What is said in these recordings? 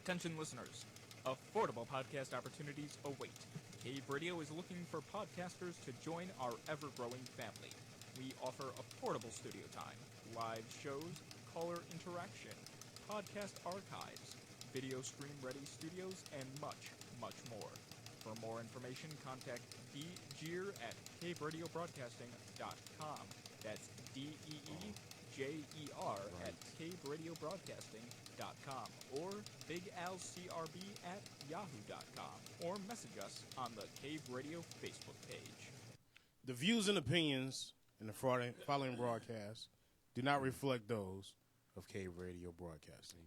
Attention listeners, affordable podcast opportunities await. Cave Radio is looking for podcasters to join our ever-growing family. We offer affordable studio time, live shows, caller interaction, podcast archives, video stream-ready studios, and much, much more. For more information, contact DJeer at caveradiobroadcasting.com. That's DEEJER at caveradiobroadcasting.com or BigAlCRB@yahoo.com or message us on the Cave Radio Facebook page. The views and opinions in the following broadcast do not reflect those of Cave Radio Broadcasting.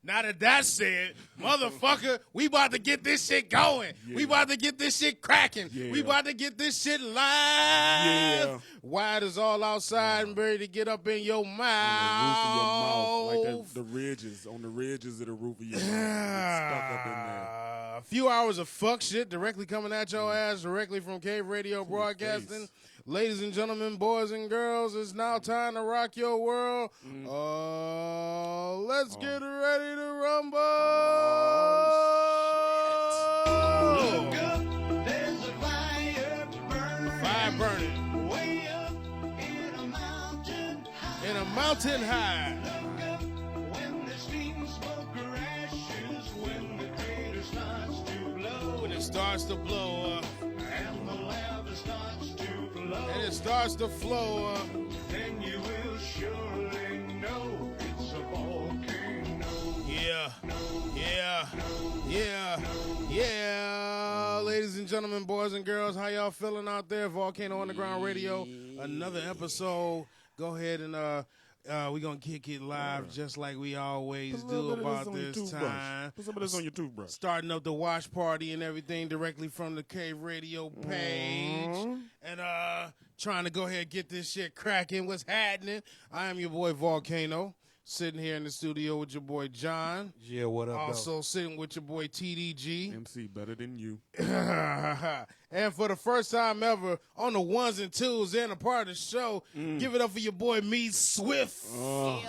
Now that's said, motherfucker, we about to get this shit going. Yeah. We about to get this shit cracking. Yeah. We about to get this shit live. Yeah. Wide as all outside and ready to get up in your mouth. On the roof of your mouth. Like the ridges, on the ridges of the roof of your mouth. It's stuck up in there. A few hours of fuck shit directly coming at your ass, directly from Cave Radio Broadcasting. Ladies and gentlemen, boys and girls, it's now time to rock your world. Let's get ready to rumble. Look up, there's a fire burning. Fire burning. Way up in a mountain high. In a mountain high. Look up when the steam smoke ashes, when the crater starts to blow. When it starts to blow up. And the lava starts to flow. And it starts to flow up. Then you will surely know it's a volcano. Yeah. Ladies and gentlemen, boys and girls, how y'all feeling out there? Volcano Underground Radio, another episode. Go ahead and we're going to kick it live just like we always do about this time. Put some of this on your toothbrush. Starting up the watch party and everything directly from the Cave Radio page. And trying to go ahead and get this shit cracking. What's happening? I am your boy Volcano. Sitting here in the studio with your boy John. Yeah, what up, Also sitting with your boy TDG. MC better than you. And for the first time ever on the ones and twos and a part of the show, give it up for your boy Me Swift. What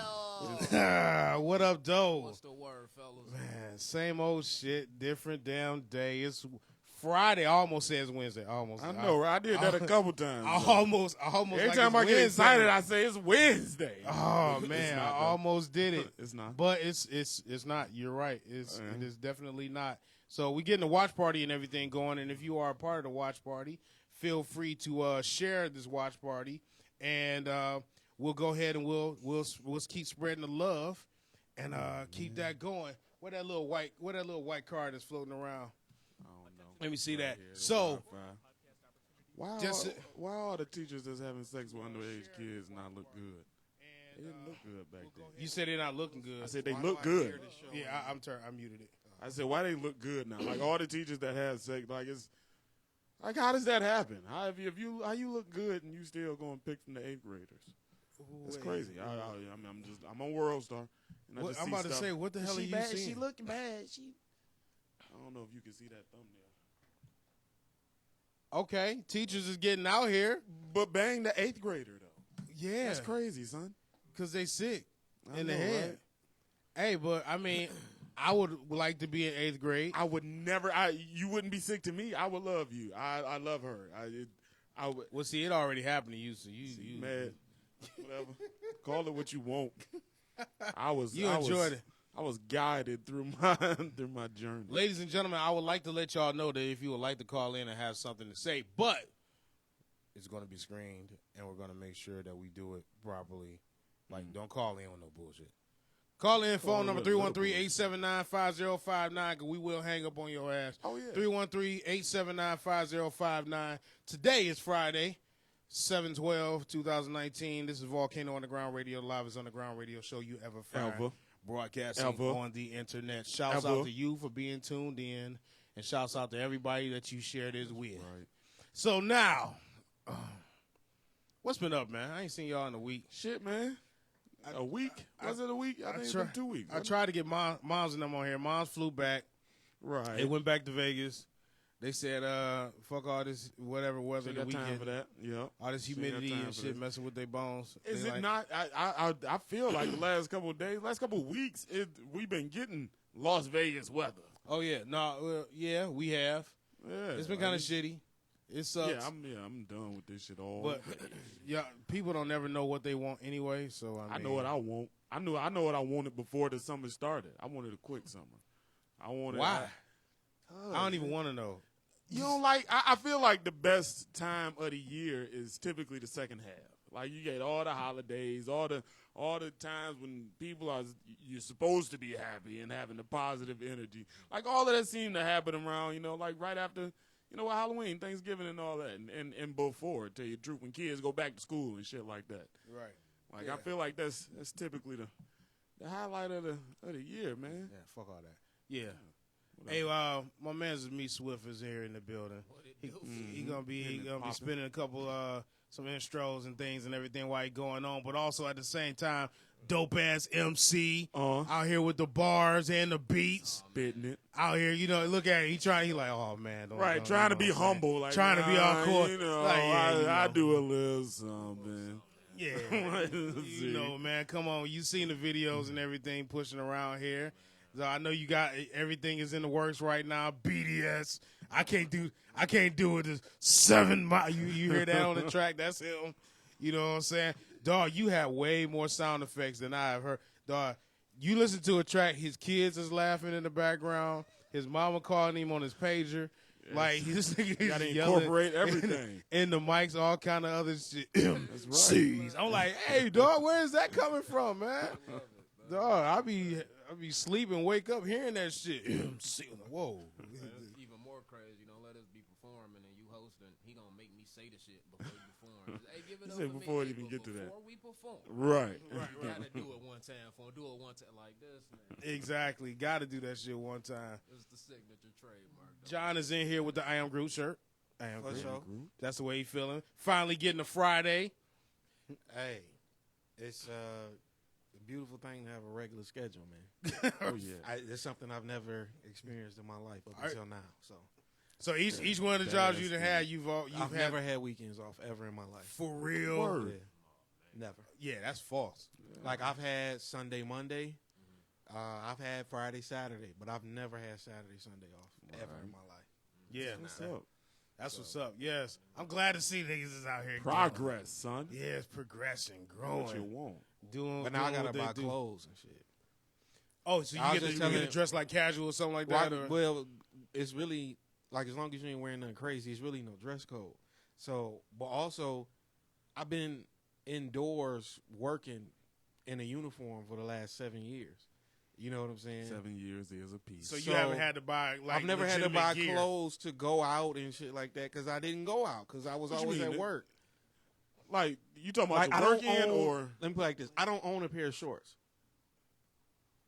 up, though? What's the word, fellas? Man, same old shit, different damn day. It's Friday. I almost says Wednesday. I know, right? I did that a couple times. I almost. Every like time I get Wednesday. excited, I say it's Wednesday. Oh man, I almost did it. It's not. But it's not. You're right. It is definitely not. So we getting the watch party and everything going. And if you are a part of the watch party, feel free to share this watch party, and we'll go ahead and we'll keep spreading the love and keep that going. Where that little white car that's floating around? Let me see that. So, why all the teachers that's having sex with underage kids not look good? They didn't look good back then. You said they're not looking good. I said they look good. Yeah, I muted it. I said, why they look good now? Like all the teachers that have sex, like it's like how does that happen? How you look good and you still going to pick from the 8th graders? That's crazy. I'm on World Star. And I'm about to say, what the hell are you seeing? She looking bad. I don't know if you can see that thumbnail. Okay, teachers is getting out here. But bang the 8th grader, though. Yeah. That's crazy, son. Because they sick in know, the head. Right? Hey, but, I mean, I would like to be in 8th grade. I would never. You wouldn't be sick to me. I would love you. I love her. I would. Well, see, it already happened to you, so you mad. Whatever. Call it what you want. You enjoyed it. I was guided through my journey. Ladies and gentlemen, I would like to let y'all know that if you would like to call in and have something to say, but it's going to be screened, and we're going to make sure that we do it properly. Like, don't call in with no bullshit. Call in, phone number 313-879-5059, because we will hang up on your ass. Oh, yeah. 313-879-5059. Today is Friday, 7/12/2019. This is Volcano Underground Radio, the livest underground radio show you ever found. Broadcasting on the internet. Shouts out to you for being tuned in, and shouts out to everybody that you share this with. Right. So now, what's been up, man? I ain't seen y'all in a week. Shit, man. A week? Was it a week? I think it's been 2 weeks. I tried to get Moms and them on here. Moms flew back. Right. They went back to Vegas. They said, fuck all this whatever weather the weekend. Time for that. Yep. All this humidity and shit messing with their bones. Is it not? I feel like the last couple of days, last couple of weeks, we've been getting Las Vegas weather. Oh yeah, no, yeah, we have. Yeah, It's been kind of shitty. It sucks. I'm done with this shit all. But yeah, people don't ever know what they want anyway. So I know what I want. I know what I wanted before the summer started. I wanted a quick summer. I wanted. Why? I don't even want to know. You don't like? I feel like the best time of the year is typically the second half. Like you get all the holidays, all the times when you're supposed to be happy and having the positive energy. Like all of that seemed to happen around, like right after, Halloween, Thanksgiving, and all that, and before, to tell you the truth, when kids go back to school and shit like that. Right. Like I feel like that's typically the highlight of the year, man. Yeah, fuck all that. Yeah. Hey, my man's Me Swift is here in the building. He gonna be spinning a couple some intros and things and everything while he going on, but also at the same time, dope ass MC out here with the bars and the beats, spitting it out here. Look at it. He like, oh man, trying to be humble, like trying to be all cool. I do a little something. Yeah, man, come on. You seen the videos and everything pushing around here. So I know you got everything is in the works right now. BDS. I can't do it. It's 7 miles. You hear that on the track? That's him. You know what I'm saying? Dog, you have way more sound effects than I have heard. Dog, you listen to a track, his kids is laughing in the background. His mama calling him on his pager. Yes. Like, this nigga is gotta yelling. Incorporate everything. In the mics, all kind of other shit. That's right. I'm like, hey, dog, where is that coming from, man? Dog, I be sleeping, wake up hearing that shit. Whoa. It's even more crazy. Let us be performing and you hosting. He gonna make me say the shit before you perform. Hey, give it up for before me. it even get to that. Before we perform. Right. Gotta do it one time for him. Do it one time like this, man. Exactly. Gotta do that shit one time. It's the signature trademark. John is in here with the I Am Groot shirt. I Am Groot. Sure. That's the way he feeling. Finally getting a Friday. Hey, it's a beautiful thing to have a regular schedule, man. Oh yeah, it's something I've never experienced in my life up until now. So each one of the jobs you done had, I've never had weekends off ever in my life. For real? Yeah. Never. Yeah, that's false. Like I've had Sunday, Monday. I've had Friday, Saturday, but I've never had Saturday, Sunday off ever in my life. Yeah, what's up? That's what's up. Yes, I'm glad to see niggas is out here. Progress, son. Yeah, it's progression, growing. What you want? But now I gotta buy clothes and shit. Oh, so you get to dress like casual or something like that? Well, it's really like as long as you ain't wearing nothing crazy, it's really no dress code. So, but also, I've been indoors working in a uniform for the last 7 years. You know what I'm saying? 7 years is a piece. So you haven't had to buy like I've never had to buy gear. clothes to go out and shit like that because I didn't go out because I was always at work. Like you talking about your work in or? Let me put it like this: I don't own a pair of shorts.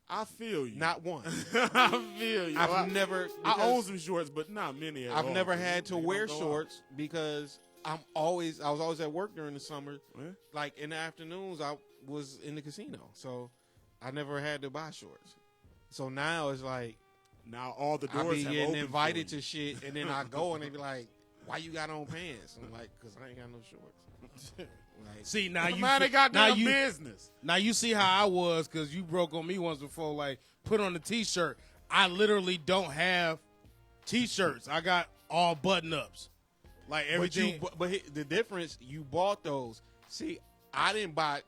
I feel you. Not one. I feel you. I own some shorts, but not many. I've never had to wear shorts because I was always at work during the summer. Yeah. Like in the afternoons, I was in the casino, so I never had to buy shorts. So now it's like now all the doors I be have getting opened invited to shit, and then I go and they be like, "Why you got on pants?" I'm like, "Cause I ain't got no shorts." Like, see now you they got business. Now you see how I was because you broke on me once before. Like put on a t-shirt. I literally don't have t-shirts. I got all button ups. Like everything. But the difference, you bought those. See, I didn't buy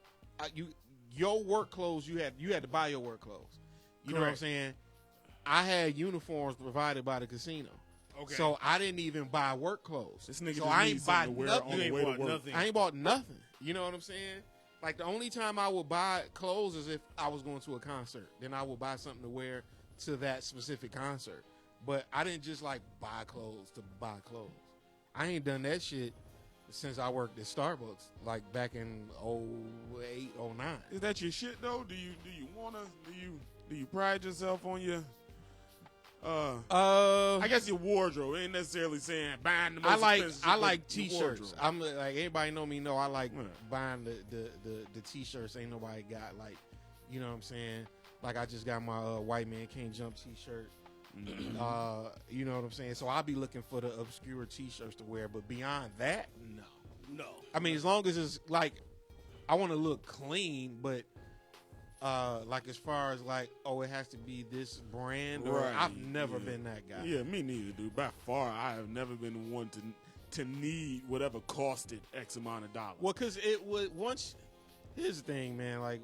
your work clothes. You had to buy your work clothes. You know what I'm saying? I had uniforms provided by the casino. Okay. So I didn't even buy work clothes. This nigga so just I needs ain't buy something to wear nothing. on the way to work. I ain't bought nothing. You know what I'm saying? Like the only time I would buy clothes is if I was going to a concert. Then I would buy something to wear to that specific concert. But I didn't just like buy clothes to buy clothes. I ain't done that shit since I worked at Starbucks, like back in 08, 09. Is that your shit though? Do you pride yourself on your I guess your wardrobe? Ain't necessarily saying buying the most expensive shit, I like your t-shirts. wardrobe. I'm like everybody know me. Know I like buying the t-shirts. Ain't nobody got like, you know what I'm saying? Like I just got my White Man Can't Jump t-shirt. You know what I'm saying? So I'll be looking for the obscure t-shirts to wear. But beyond that, no. I mean, as long as it's like I want to look clean, but Like as far as like, oh, it has to be this brand. Or Right, I've never yeah. been that guy. Yeah, me neither, dude. By far, I have never been one to need whatever costed X amount of dollars. Well, because it would once. Here's the thing, man. Like,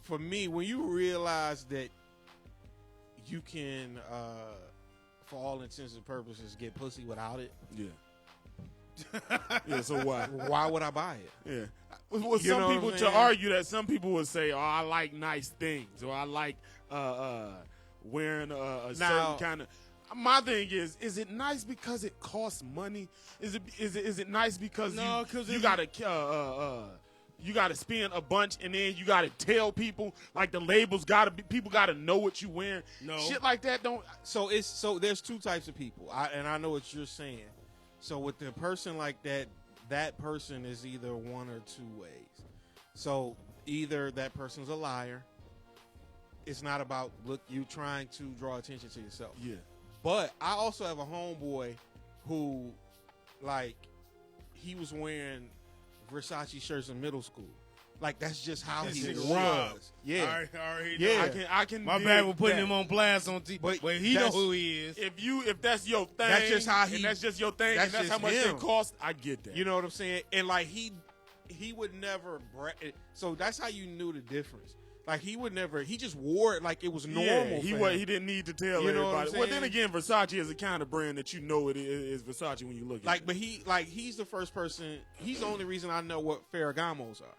for me, when you realize that you can, for all intents and purposes, get pussy without it, Yeah. Yeah, so why? why would I buy it? Yeah. Well, You know some what people, I'm to saying? argue that, some people would say, oh, I like nice things, or I like wearing a certain kind of. My thing is it nice because it costs money? Is it nice because No, 'cause you if gotta you gotta spend a bunch and then you gotta tell people, like the labels gotta be, people gotta know what you wearing. No. Shit like that don't. So there's two types of people, and I know what you're saying. So with the person like that, that person is either one or two ways. So either that person's a liar. It's not about you trying to draw attention to yourself. Yeah. But I also have a homeboy who, like, he was wearing Versace shirts in middle school. Like, that's just how That he nigga was. Rob. Yeah. All right, Yeah. I can. My dig bad for putting that. him on blast on TV. But But he know that's- who he is. If that's your thing, That's just how he- and that's just your thing, that's and that's just how much him. it costs. I get that. You know what I'm saying? And, like, he would never so that's how you knew the difference. Like, he would never, he just wore it like it was normal. Yeah, for he him. he didn't need to tell You know what I'm everybody. Well, then saying? again, Versace is the kind of brand that you know it is Versace when you look at Like, it. but he's the first person. He's the only reason I know what Ferragamos are.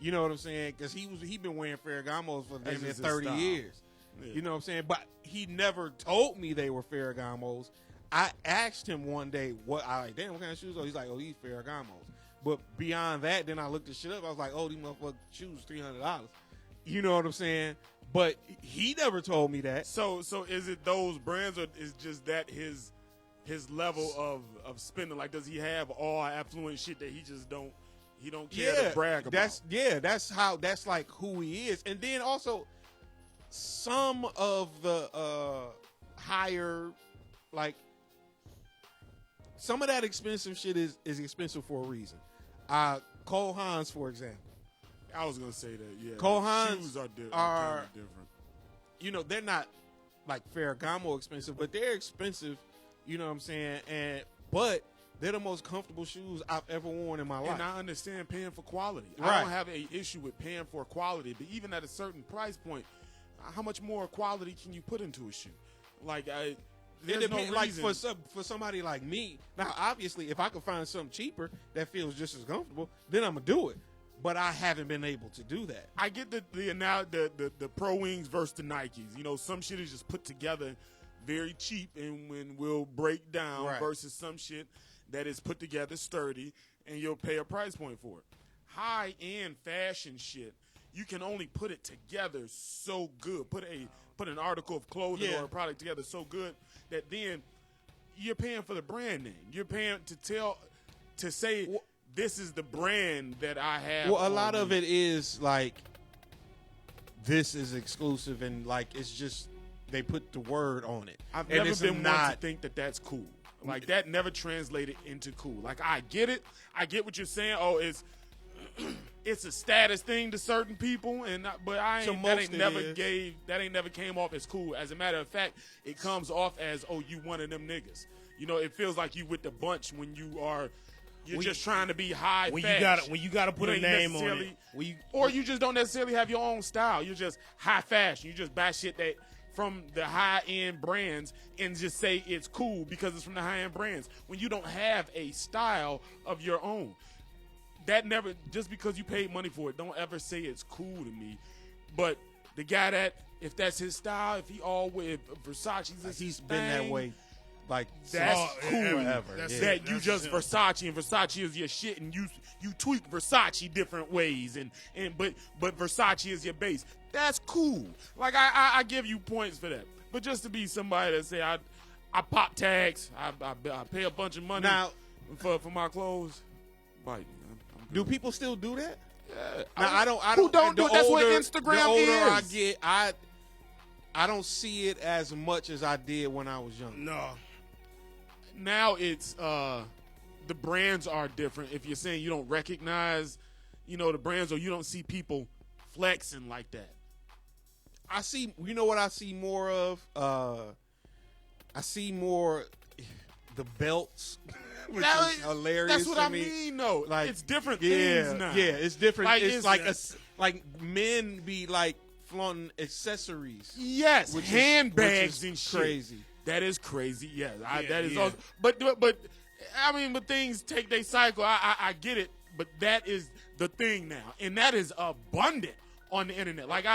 You know what I'm saying? Because he been wearing Ferragamos for damn That's near just his 30 style. years. Yeah. You know what I'm saying? But he never told me they were Ferragamos. I asked him one day what damn, what kind of shoes are? He's like, oh, these Ferragamos. But beyond that, then I looked the shit up. I was like, oh, these motherfucking shoes $300. You know what I'm saying? But he never told me that. So is it those brands, or is just that his level of spending? Like, does he have all affluent shit that he don't care to brag about? That's like who he is. And then also some of the higher, like, some of that expensive shit is expensive for a reason. Cole Haans, for example. I was gonna say that. Yeah, Cole Haans shoes are kind are- of different. You know, they're not like Ferragamo expensive, but they're expensive. You know what I'm saying? But they're the most comfortable shoes I've ever worn in my life. And I understand paying for quality. I Right. don't have an issue with paying for quality, but even at a certain price point, how much more quality can you put into a shoe? Like, It there's depends. no Like reason. for somebody like me, now obviously, if I could find something cheaper that feels just as comfortable, then I'm gonna do it. But I haven't been able to do that. I get the Pro Wings versus the Nikes. You know, some shit is just put together very cheap and will break down Right. versus some shit that is put together sturdy and you'll pay a price point for it. High end fashion shit, you can only put it together so good. Put an article of clothing Yeah. or a product together so good that then you're paying for the brand name. You're paying to say this is the brand that I have. Well, a on lot of me. it is like this is exclusive, and like it's just they put the word on it. I've And never it's been one to not. think that that's cool. Like, that never translated into cool. Like, I get it. I get what you're saying. Oh, it's a status thing to certain people, but To that most ain't it never is. never came off as cool. As a matter of fact, it comes off as, oh, you one of them niggas. You know, it feels like you with the bunch when you're just trying to be high when fashion. you gotta put You a ain't name on necessarily- it. Or you just don't necessarily have your own style. You're just high fashion. You just buy shit that from the high-end brands and just say it's cool because it's from the high-end brands when you don't have a style of your own. That never, just because you paid money for it, don't ever say it's cool to me. But the guy that, if that's his style, if he always, Versace's his He's been that thing, way, like That's since cool. forever. That's yeah. that you That's just him. Versace and Versace is your shit and you tweak Versace different ways but Versace is your base. That's cool. Like I give you points for that. But just to be somebody that say I pop tags, I pay a bunch of money Now- for my clothes. Bite me. I'm Do good. people still do that? Yeah, Now, I don't. Who don't the do it? That's what older- Instagram the older I is. get, I don't see it as much as I did when I was younger. No. Now it's the brands are different. If you're saying you don't recognize, the brands, or you don't see people flexing like that. I see. You know what I see more of? I see more the belts, which is hilarious. That's what to I me. mean, though. Like It's different yeah, things now. yeah, it's different. Like, it's it's- like men be like flaunting accessories. Yes, Which is- handbags which is and shit. crazy. That is crazy. Yeah, that is yeah. awesome. But I mean, but things take their cycle. I get it, but that is the thing now, and that is abundant on the internet. Like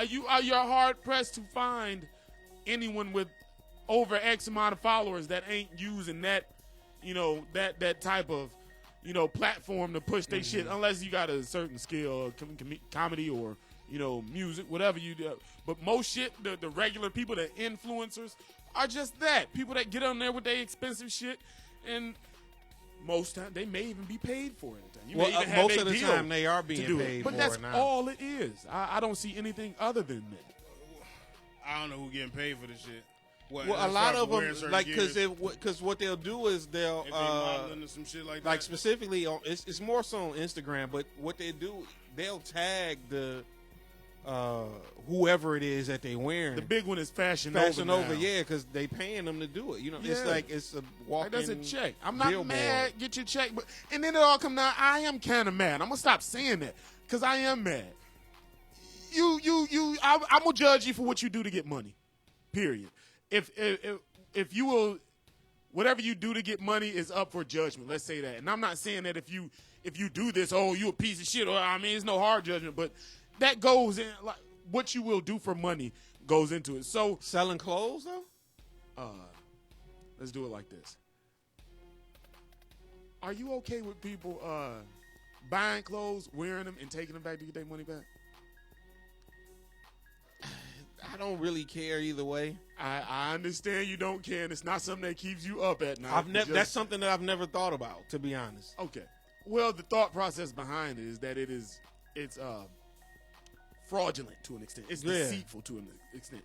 you're hard pressed to find anyone with over X amount of followers that ain't using that, that type of, platform to push their shit, unless you got a certain skill, comedy or, music, whatever you do. But most shit, the regular people, the influencers, are just that. People that get on there with their expensive shit, and most time they may even be paid for it. You may even have most a of the deal time they are to being do it. paid But for that's it now. all it is. I don't see anything other than that. I don't know who getting paid for this shit. What, Well, a as lot far of as wearing them, certain like, gears, because what they'll do is they'll if they modeling or some shit like that. like specifically on it's more so on Instagram, but what they do, they'll tag the whoever it is that they wearing. The big one is Fashion Fashion Nova. Over, now. yeah, because they paying them to do it. It's Yeah. like it's a walking. Like, that's a check. I'm not billboard. mad. Get your check, but and then it all come down. I am kind of mad. I'm gonna stop saying that because I am mad. I'm gonna judge you for what you do to get money. Period. If you will, whatever you do to get money is up for judgment. Let's say that. And I'm not saying that if you do this, oh, you a piece of shit. Or I mean, it's no hard judgment, but that goes in. Like what you will do for money goes into it. So Selling clothes though. let's do it like this. Are you okay with people buying clothes, wearing them, and taking them back to get their money back? I don't really care either way. I understand you don't care, and it's not something that keeps you up at night. I've never. Just- That's something that I've never thought about, to be honest. Okay. Well, the thought process behind it is that it's fraudulent to an extent. It's Yeah. deceitful to an extent.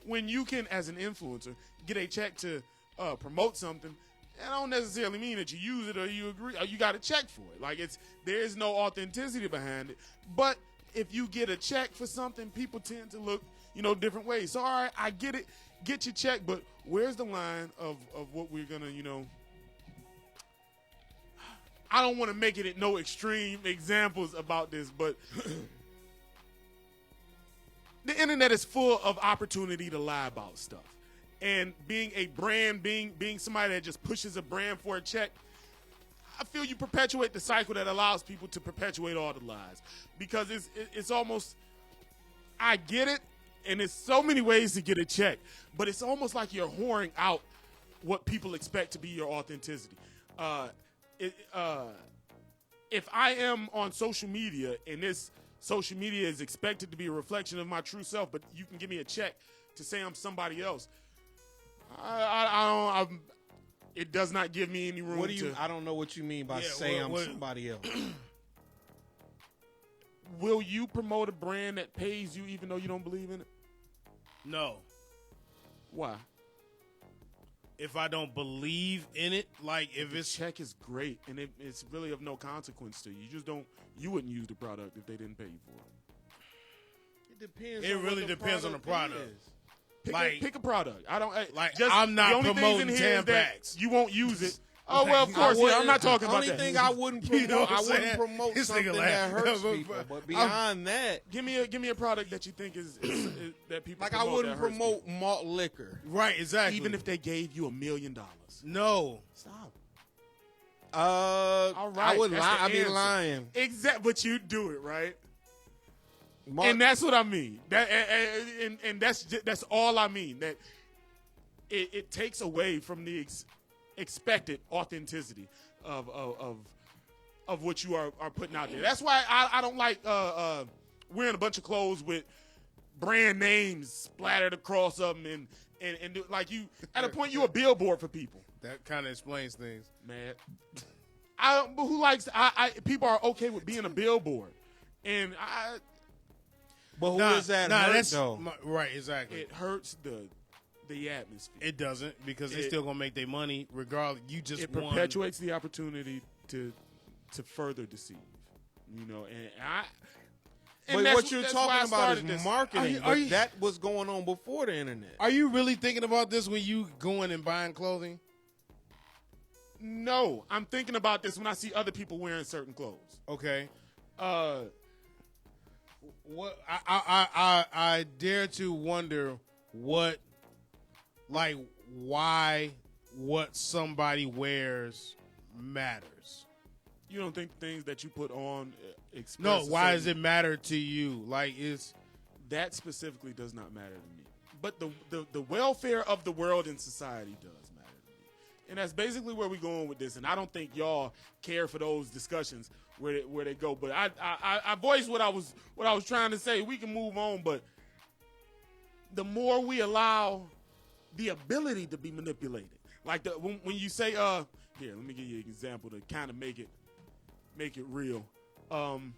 When you can, as an influencer, get a check to promote something, that don't necessarily mean that you use it or you agree or you got a check for it. Like there's no authenticity behind it. But if you get a check for something, people tend to look, different ways. So all right, I get it. Get your check, but where's the line of what we're gonna, I don't want to make it no extreme examples about this, but the internet is full of opportunity to lie about stuff. And being a brand, being somebody that just pushes a brand for a check, I feel you perpetuate the cycle that allows people to perpetuate all the lies. Because it's almost, I get it, and there's so many ways to get a check, but it's almost like you're whoring out what people expect to be your authenticity. If I am on social media and this social media is expected to be a reflection of my true self, but you can give me a check to say I'm somebody else, it does not give me any room. I don't know what you mean by Yeah, say I'm what- somebody else. Will you promote a brand that pays you even though you don't believe in it? No. Why? If I don't believe in it, like if The it's check is great and it's really of no consequence to you. You wouldn't use the product if they didn't pay you for it. It depends. It on what really the depends on the product. is. Pick a product. I don't Like, just, I'm not the only promoting thing in here is that Tampax. you won't use it. Oh well, of course. Yeah, I'm not talking about Only that. thing I wouldn't promote, You know what I'm I wouldn't saying? promote This nigga something that laugh. hurts people. But beyond that, Give me a product that you think is that people like I promote wouldn't that hurts promote malt liquor. right, exactly. people. Even if they gave you $1 million. no, Stop. All right, I would that's lie. the I'd be answer. lying. Exactly, but you do it right. Malt- And that's what I mean. That and that's all I mean. That it takes away from the expected authenticity of what you are putting out there. That's why I don't like wearing a bunch of clothes with brand names splattered across them and do, like you at a point you a billboard for people. that kind of explains things. Man, but who likes? People are okay with being a billboard, and But who is that? Nah, hurt, that's though? right, exactly. it hurts the atmosphere. It doesn't because they It- still gonna make their money regardless. You just It won. perpetuates the opportunity to to further deceive. And But that's- what you're that's why I talking about started is this. marketing. Are you- But that was going on before the internet. Are you really thinking about this when you going and buying clothing? No, I'm thinking about this when I see other people wearing certain clothes. Okay. Uh, What I dare to wonder why what somebody wears matters. you don't think things that you put on express No, a why does certain- it matter to you? Like it's That specifically does not matter to me. But the welfare of the world and society does matter to me. And that's basically where we're going with this. And I don't think y'all care for those discussions where they go. But I voiced what I was trying to say. We can move on, but the more we allow the ability to be manipulated. Like when you say here, let me give you an example to kind of make it real. And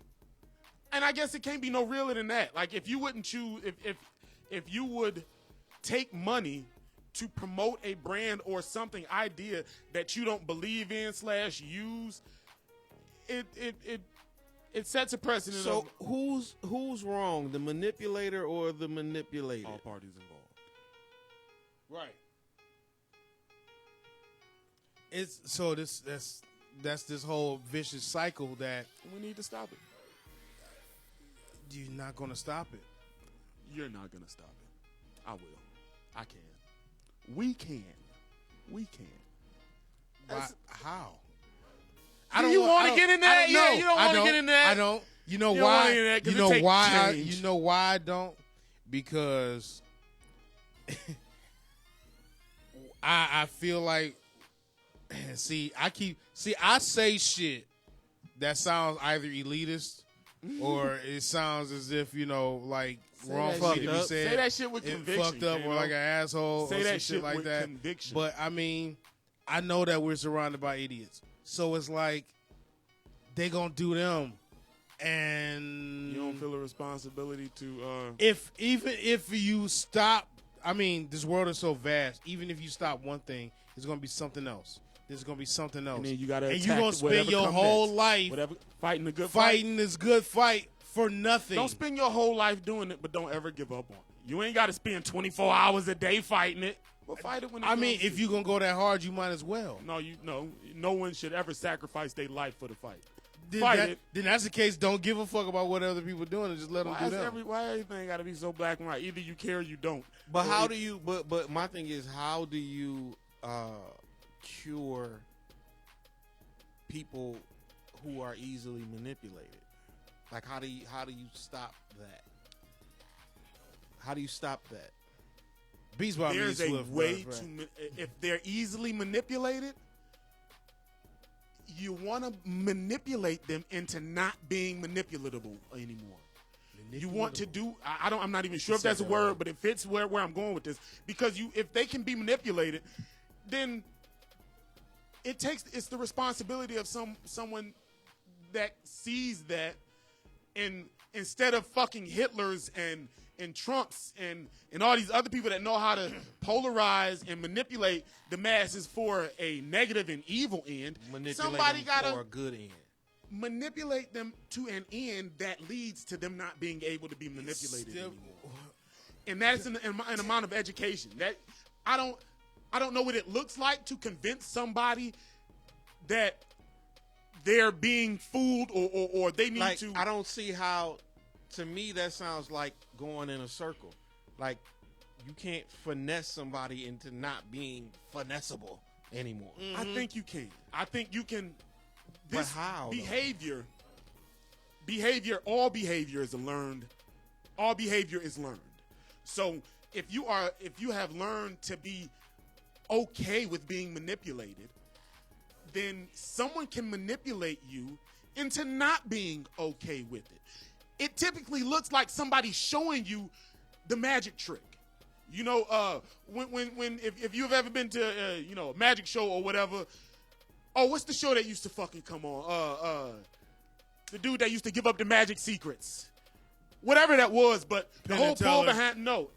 I guess it can't be no realer than that. Like if you wouldn't choose, if you would take money to promote a brand or something idea that you don't believe in / use, it sets a precedent. So of who's wrong, the manipulator or the manipulated? all parties involved. right. It's so that's this whole vicious cycle that We need to stop it. you're not going to stop it. You're not gonna stop it. I will. I can. We can. Why, how? Do you wanna get in that? I don't Yeah, know. you don't I wanna get in that? I don't. You know You don't wanna why? get in that 'cause You it know takes why? change. You know why I don't? Because I feel like I say shit that sounds either elitist or it sounds as if like wrong that for me shit to be up. said. Say that shit with it conviction, fucked up or J-Lo. like an asshole Say or some that shit like with that. conviction. But I mean, I know that we're surrounded by idiots, so it's like they gonna do them, and You don't feel a responsibility to even if you stop, I mean, this world is so vast. Even if you stop one thing, there's gonna be something else. There's gonna be something else, and then you gotta and attack you're gonna spend whatever your come whole next. life whatever fighting the good fight. fighting this good fight for nothing. Don't spend your whole life doing it, but don't ever give up on it. You ain't got to spend 24 hours a day fighting it. But fight it when it I mean, comes if to you're gonna go that hard, you might as well. no one should ever sacrifice their life for the fight. Then, Fight it. then that's the case. Don't give a fuck about what other people doing and just let them Why do is them. why everything got to be so black and white? Either you care or you don't. But Or how if- do you? But my thing is, how do you cure people who are easily manipulated? Like how do you stop that? How do you stop that? Beats by me, There's a Swift, way right. to if they're easily manipulated, you want to manipulate them into not being manipulatable anymore. You want to do I'm not even sure if that's a word, but it fits where I'm going with this. Because if they can be manipulated, then it's the responsibility of someone that sees that, and instead of fucking Hitlers and Trumps and all these other people that know how to polarize and manipulate the masses for a negative and evil end, Manipulate somebody them gotta for a good end. manipulate them to an end that leads to them not being able to be manipulated Still- anymore. And that's an amount of education that I don't know what it looks like to convince somebody that they're being fooled or they need Like to. I don't see how. To me, that sounds like going in a circle. Like you can't finesse somebody into not being finessable anymore. I think you can. I think you can. But This how, though? behavior. All behavior is learned. All behavior is learned. So if you have learned to be okay with being manipulated, then someone can manipulate you into not being okay with it. It typically looks like somebody showing you the magic trick. You know, if you've ever been to a magic show or whatever. Oh, what's the show that used to fucking come on? The dude that used to give up the magic secrets. Whatever that was, but the Penn whole and pull Teller. behind, no.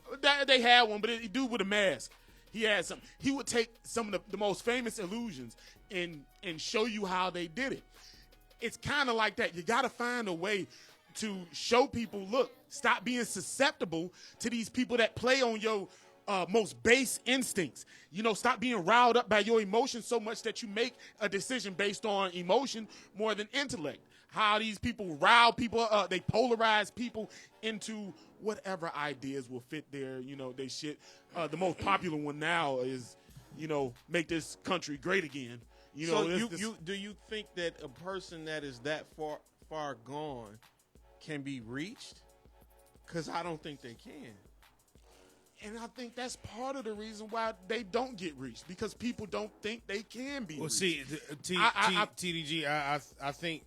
They had one, but a dude with a mask. He had some. He would take some of the most famous illusions and show you how they did it. it's kind of like that. You got to find a way to show people, look, stop being susceptible to these people that play on your most base instincts. Stop being riled up by your emotions so much that you make a decision based on emotion more than intellect. How these people rile people up, they polarize people into whatever ideas will fit their shit. The most popular one now is, make this country great again. Do you think that a person that is that far gone can be reached? Because I don't think they can. And I think that's part of the reason why they don't get reached, because people don't think they can be reached. See, TDG, I think,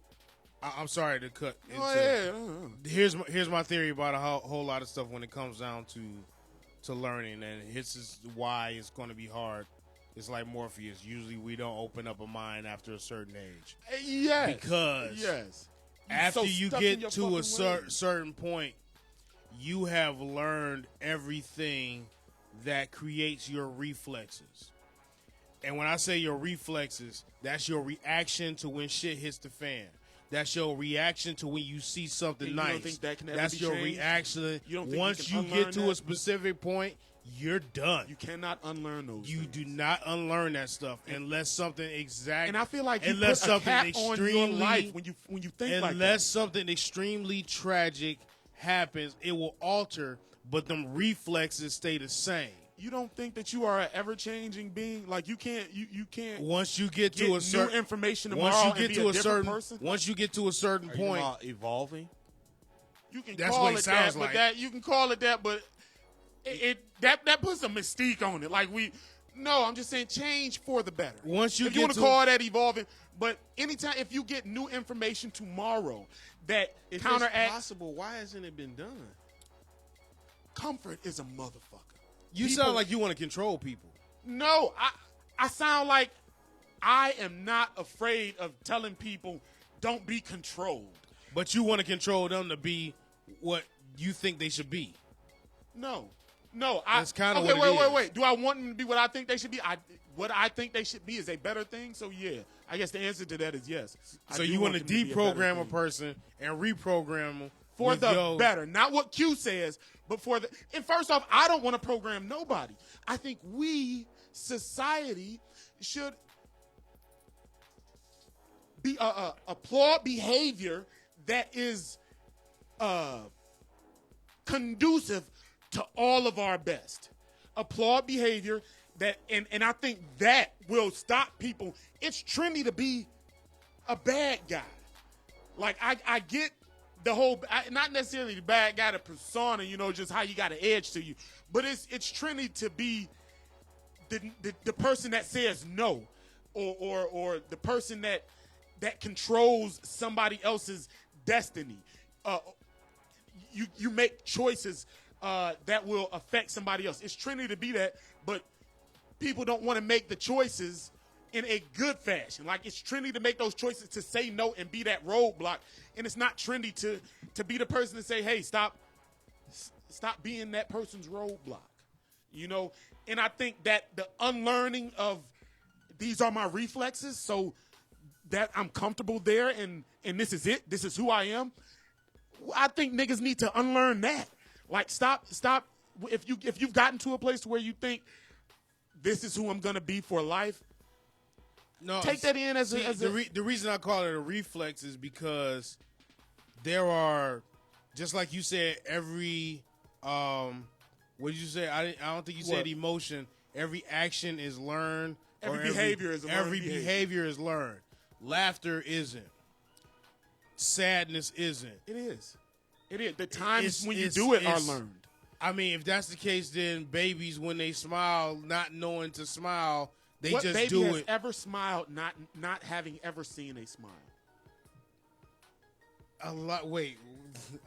I'm sorry to cut into. Here's my theory about a whole lot of stuff when it comes down to learning, and this is why it's going to be hard. It's like Morpheus. Usually we don't open up a mind after a certain age. Yes. Because after you get to a certain point, you have learned everything that creates your reflexes. And when I say your reflexes, that's your reaction to when shit hits the fan. That's your reaction to when you see something and nice. You don't think that can ever that's be your changed? reaction. You don't think once you you can get to unlearn a that? specific point, you're done. You cannot unlearn those. You things. do not unlearn that stuff unless something exact. And I feel like you unless put a something cap extremely on your life when you think like that. Unless something extremely tragic happens, it will alter, but them reflexes stay the same. You don't think that you are an ever-changing being? Like you can't. Once you get to new a certain information tomorrow once you and get be to a certain person. once you get to a certain Are point, you not evolving? You can That's call what it it sounds that, like. but that you can call it that, but that puts a mystique on it. Like I'm just saying change for the better. Once you if get you want to to call that evolving, but anytime if you get new information tomorrow that If counteracts, it's possible, why hasn't it been done? comfort is a motherfucker. you People- sound like you want to control people. No, I sound like I am not afraid of telling people don't be controlled. But you want to control them to be what you think they should be. No. That's kinda okay, what it is. wait. Do I want them to be what I think they should be? What I think they should be is a better thing. So yeah, I guess the answer to that is yes. I So do you want to them be deprogram a better thing. person and reprogram them For with the better, not what Q says, but for the. And first off, I don't want to program nobody. I think we, society, should be applaud behavior that is conducive to all of our best. Applaud behavior that, and I think that will stop people. It's trendy to be a bad guy. Like I get the whole, not necessarily the bad guy, the persona, just how you got an edge to you, but it's trendy to be the person that says no, or the person that controls somebody else's destiny. You make choices that will affect somebody else. It's trendy to be that, but people don't want to make the choices in a good fashion. Like it's trendy to make those choices to say no and be that roadblock, and it's not trendy to be the person to say, hey, stop being that person's roadblock. And I think that the unlearning of these are my reflexes, so that I'm comfortable there, and this is it. This is who I am. I think niggas need to unlearn that. Like stop. If you've gotten to a place where you think this is who I'm gonna be for life, No, take that in as the reason I call it a reflex is because there are, just like you said, every what did you say? I don't think you said What? emotion. Every action is learned. Every or behavior is a learned every behavior. behavior is learned. Laughter isn't. Sadness isn't. it is. The times It's- when you it's- do it are it's- learned. I mean, if that's the case, then babies, when they smile, not knowing to smile, they What just baby do has it. ever smiled not having ever seen a smile? A lot. Wait,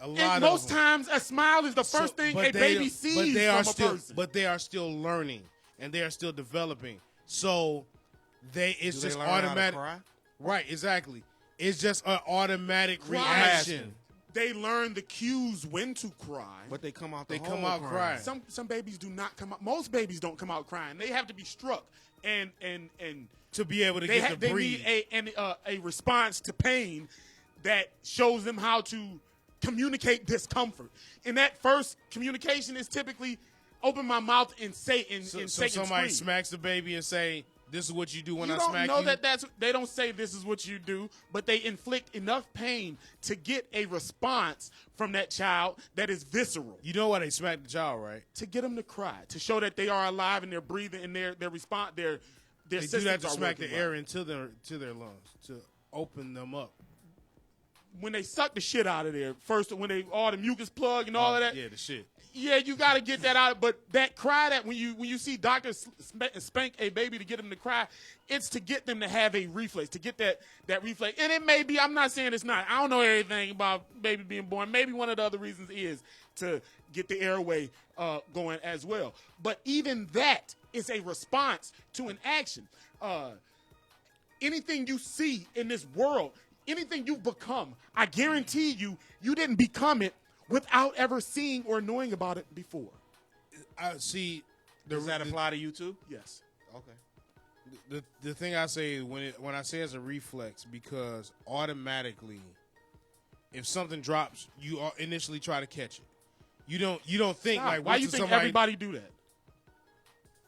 a lot. And of most them. times, a smile is the So- first thing but a they- baby but sees they from are a still, person. But they are still learning and they are still developing. So it's Do they just learn how to automatic. cry? Right, exactly. It's just an automatic Cry. reaction. They learn the cues when to cry. But they come out. They the come hole out crying. Some babies do not come out. Most babies don't come out crying. They have to be struck and to be able to they breathe. need a response to pain that shows them how to communicate discomfort. And that first communication is typically open my mouth and say and so say somebody and scream. smacks the baby and say, "This is what you do when You I don't smack know you." that they don't say this is what you do, but they inflict enough pain to get a response from that child that is visceral. You know why they smack the child, right? To get them to cry, to show that they are alive and they're breathing and their response, their They do systems that to are smack the working air right. into their lungs to open them up. When they suck the shit out of there, first when they all the mucus plug and all of that, Yeah, the shit. yeah, you got to get that out. But that cry, that when you see doctors spank a baby to get them to cry, it's to get them to have a reflex, to get that reflex. And it may be, I'm not saying it's not. I don't know everything about baby being born. Maybe one of the other reasons is to get the airway going as well. But even that is a response to an action. Anything you see in this world, anything you've become, I guarantee you didn't become it without ever seeing or knowing about it before. I see. Does that apply to you too? Yes. Okay. The thing I say when I say it's a reflex, because automatically, if something drops, you initially try to catch it. You don't think Stop. like Why wait you till think somebody, everybody do that?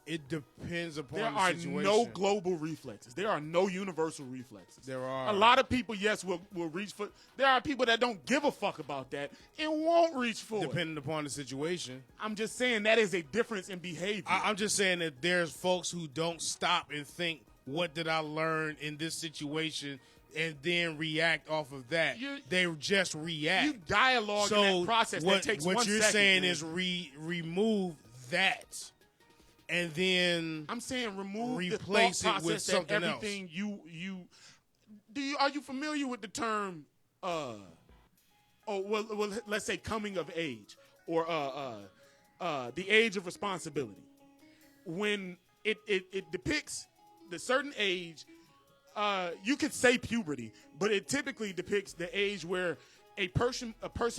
It depends upon There the are situation. no global reflexes. There are no universal reflexes. There are a lot of people, yes, will reach for. There are people that don't give a fuck about that and won't reach for it. depending upon the situation. I'm just saying that is a difference in behavior. I'm just saying that there's folks who don't stop and think, what did I learn in this situation, and then react off of that. They just react. You dialogue in that process that takes 1 what second. you're saying man. is remove that, and then I'm saying remove replace the thought it with process that something else. everything are you familiar with the term let's say coming of age or the age of responsibility? When it depicts the certain age, you could say puberty, but it typically depicts the age where a person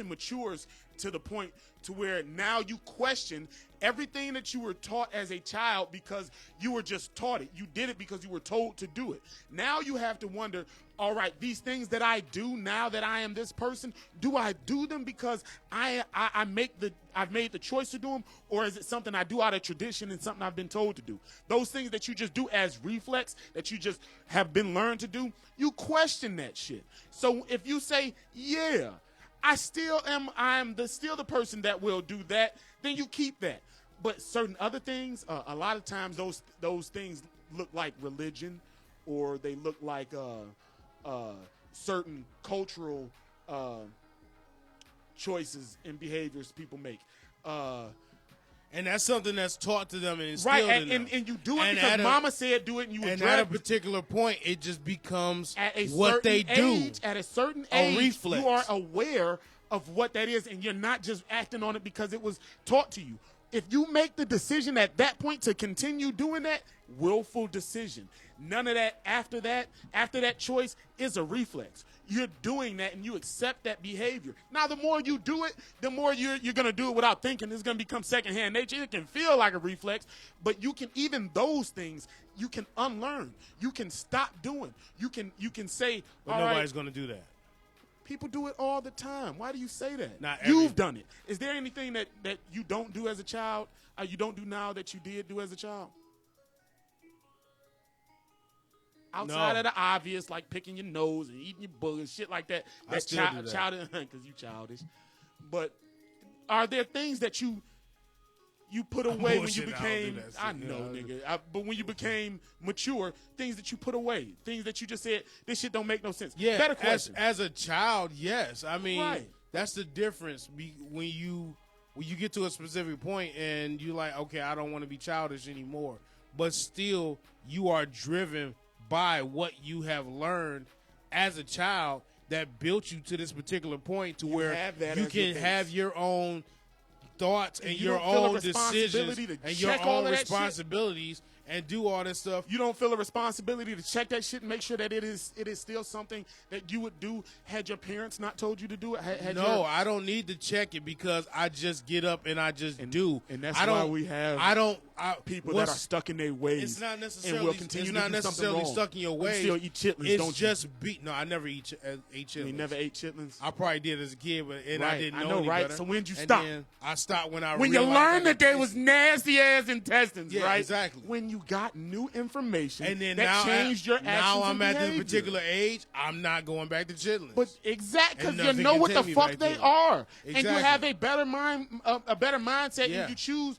matures to the point to where now you question everything that you were taught as a child because you were just taught it. You did it because you were told to do it. Now you have to wonder, all right, these things that I do now that I am this person, do I do them because I've made the choice to do them, or is it something I do out of tradition and something I've been told to do? Those things that you just do as reflex, that you just have been learned to do, you question that shit. So if you say, yeah, I'm still the person that will do that, then you keep that. But certain other things, a lot of times those things look like religion, or they look like certain cultural choices and behaviors people make. And that's something that's taught to them and instilled Right, in them. and you do it And because at a- mama said do it, and you And address at a particular point, it just becomes at a what they certain do. age, at a certain A age, reflex. you are aware of what that is, and you're not just acting on it because it was taught to you. If you make the decision at that point to continue doing that, willful decision. None of that after that choice is a reflex. You're doing that and you accept that behavior. Now, the more you do it, the more you're going to do it without thinking. It's going to become secondhand nature. It can feel like a reflex, but you can, even those things, you can unlearn. You can stop doing. You can say, But all right, nobody's going to do that. people do it all the time. Why do you say that? Not every- You've done it. Is there anything that you don't do as a child, or you don't do now that you did do as a child? Outside No. of the obvious, like picking your nose and eating your boogers, shit like that. I That's still do that. childish, because you childish. But are there things that you put away when you bullshitting. I don't do became? that shit. I know, Yeah. nigga. But when you became mature, things that you put away, things that you just said, this shit don't make no sense. Yeah, Better question. as a child, yes. I mean, Right. that's the difference when you get to a specific point and you like, okay, I don't want to be childish anymore. But still, you are driven by what you have learned as a child that built you to this particular point to where have that you as your can base. have your own thoughts and you your don't feel a own responsibility decisions to and your check all own of that shit? responsibilities, and do all this stuff. You don't feel a responsibility to check that shit and make sure that it is still something that you would do had your parents not told you to do it? I don't need to check it because I just get up and I just do. And that's I why don't, we have people that are stuck in their ways. It's not necessarily, and will continue it's not to do necessarily something wrong. stuck in your ways. You still eat chitlins, it's don't you? just no, I never ate chitlins. You never ate chitlins? I probably did as a kid, but I Right. didn't I know know, any right? better. So when'd you And stop? then I stopped when I When you realized learned I that there could was taste it. nasty ass intestines, Yeah, right? exactly. When you got new information And then that now, changed your actions now I'm and at this behavior. particular age. I'm not going back to chitlins. But exactly, And because you nothing know can what the take me fuck back they there. are, and you Exactly. have a better mindset, Yeah. and you choose.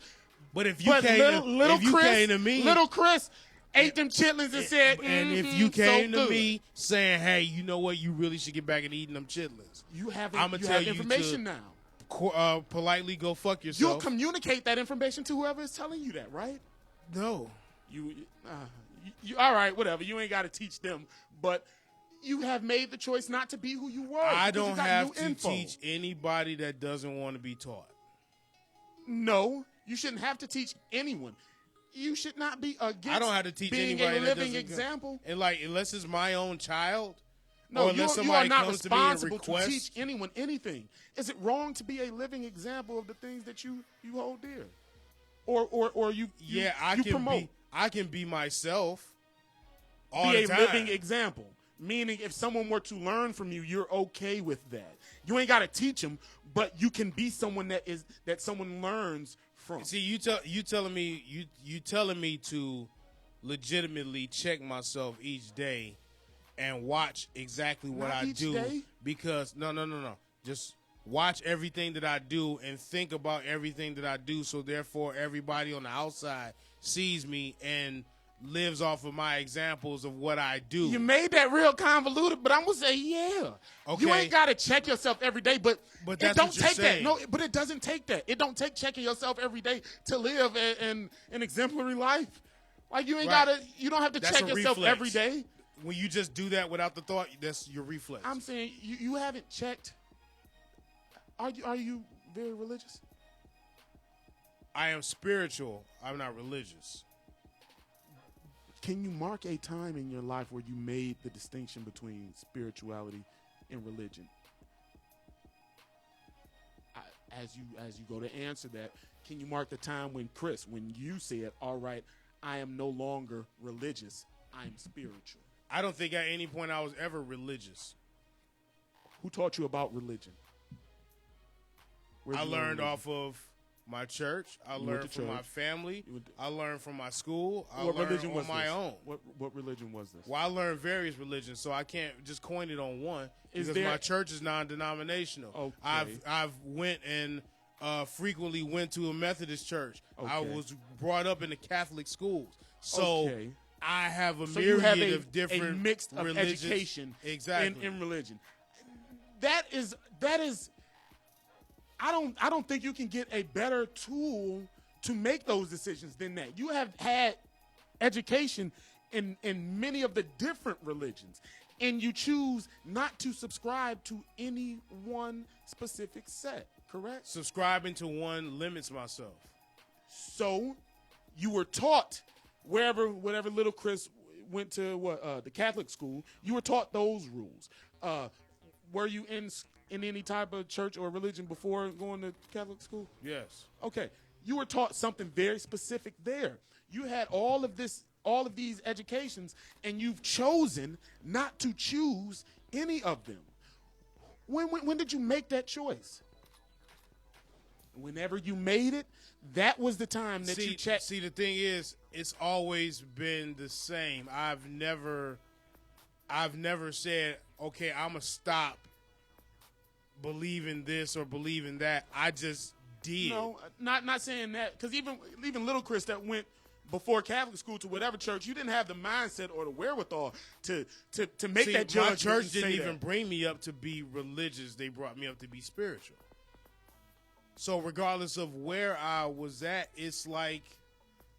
But if you But came, little if you Chris, came to me, little Chris ate them chitlins and said, and if "Mhm, you came so to good." me saying, "Hey, you know what? You really should get back and eating them chitlins," you have I'ma you tell have you information to- now. politely go fuck You'll yourself. communicate that information to whoever is telling you that, right? No, You all right, whatever. You ain't got to teach them, but you have made the choice not to be who you were. I because you don't got have new to info. teach anybody that doesn't want to be taught. No, you shouldn't have to teach anyone. You should not be against. I don't have to teach being anybody a that living doesn't example. And like, unless it's my own child, No, or you unless are somebody not comes to me and responsible to requests. teach anyone anything. Is it wrong to be a living example of the things that you hold dear, or you Yeah, I you can promote? be. I can be myself. All Be the a time. living example. Meaning, if someone were to learn from you, you're okay with that. You ain't got to teach them, but you can be someone that someone learns from. See, you telling me to legitimately check myself each day and watch exactly what Not I each do day. because no, just watch everything that I do and think about everything that I do. So therefore, everybody on the outside sees me and lives off of my examples of what I do. You made that real convoluted, but I'm gonna say yeah. Okay. You ain't gotta check yourself every day, but But it that's don't what you're take that. saying. No, but it doesn't take that. It don't take checking yourself every day to live an exemplary life. Like you ain't Right. gotta. You don't have to That's check a yourself reflex. every day. When you just do that without the thought, that's your reflex. I'm saying you haven't checked. Are you very religious? I am spiritual. I'm not religious. Can you mark a time in your life where you made the distinction between spirituality and religion? As you go to answer that, can you mark the time when you said, "All right, I am no longer religious, I'm spiritual"? I don't think at any point I was ever religious. Who taught you about religion? Where'd I you learn learned religion? off of my church. I went learned to from my church. family. You went to- I learned from my school. I What learned religion on was my this? own. What religion was this? Well, I learned various religions, so I can't just coin it on one Is because there- my church is non-denominational. Okay. I've went and frequently went to a Methodist church. I Okay. was brought up in the Catholic schools, so Okay. I have a So you myriad have of different a mix of religious- education exactly in religion. That is I don't think you can get a better tool to make those decisions than that. You have had education in many of the different religions, and you choose not to subscribe to any one specific set, correct? Subscribing to one limits myself. So you were taught whatever little Chris went to the Catholic school, you were taught those rules. Were you in any type of church or religion before going to Catholic school? Yes. Okay. You were taught something very specific there. You had all of these educations, and you've chosen not to choose any of them. When did you make that choice? Whenever you made it, that was the time that you checked. See, the thing is, it's always been the same. I've never said, okay, I'm gonna stop believing this or believing that. I just did. No, not saying that, because even little Chris that went before Catholic school to whatever church, you didn't have the mindset or the wherewithal to make See, that judgment. my church and didn't say even that. bring me up to be religious. They brought me up to be spiritual. So regardless of where I was at, it's like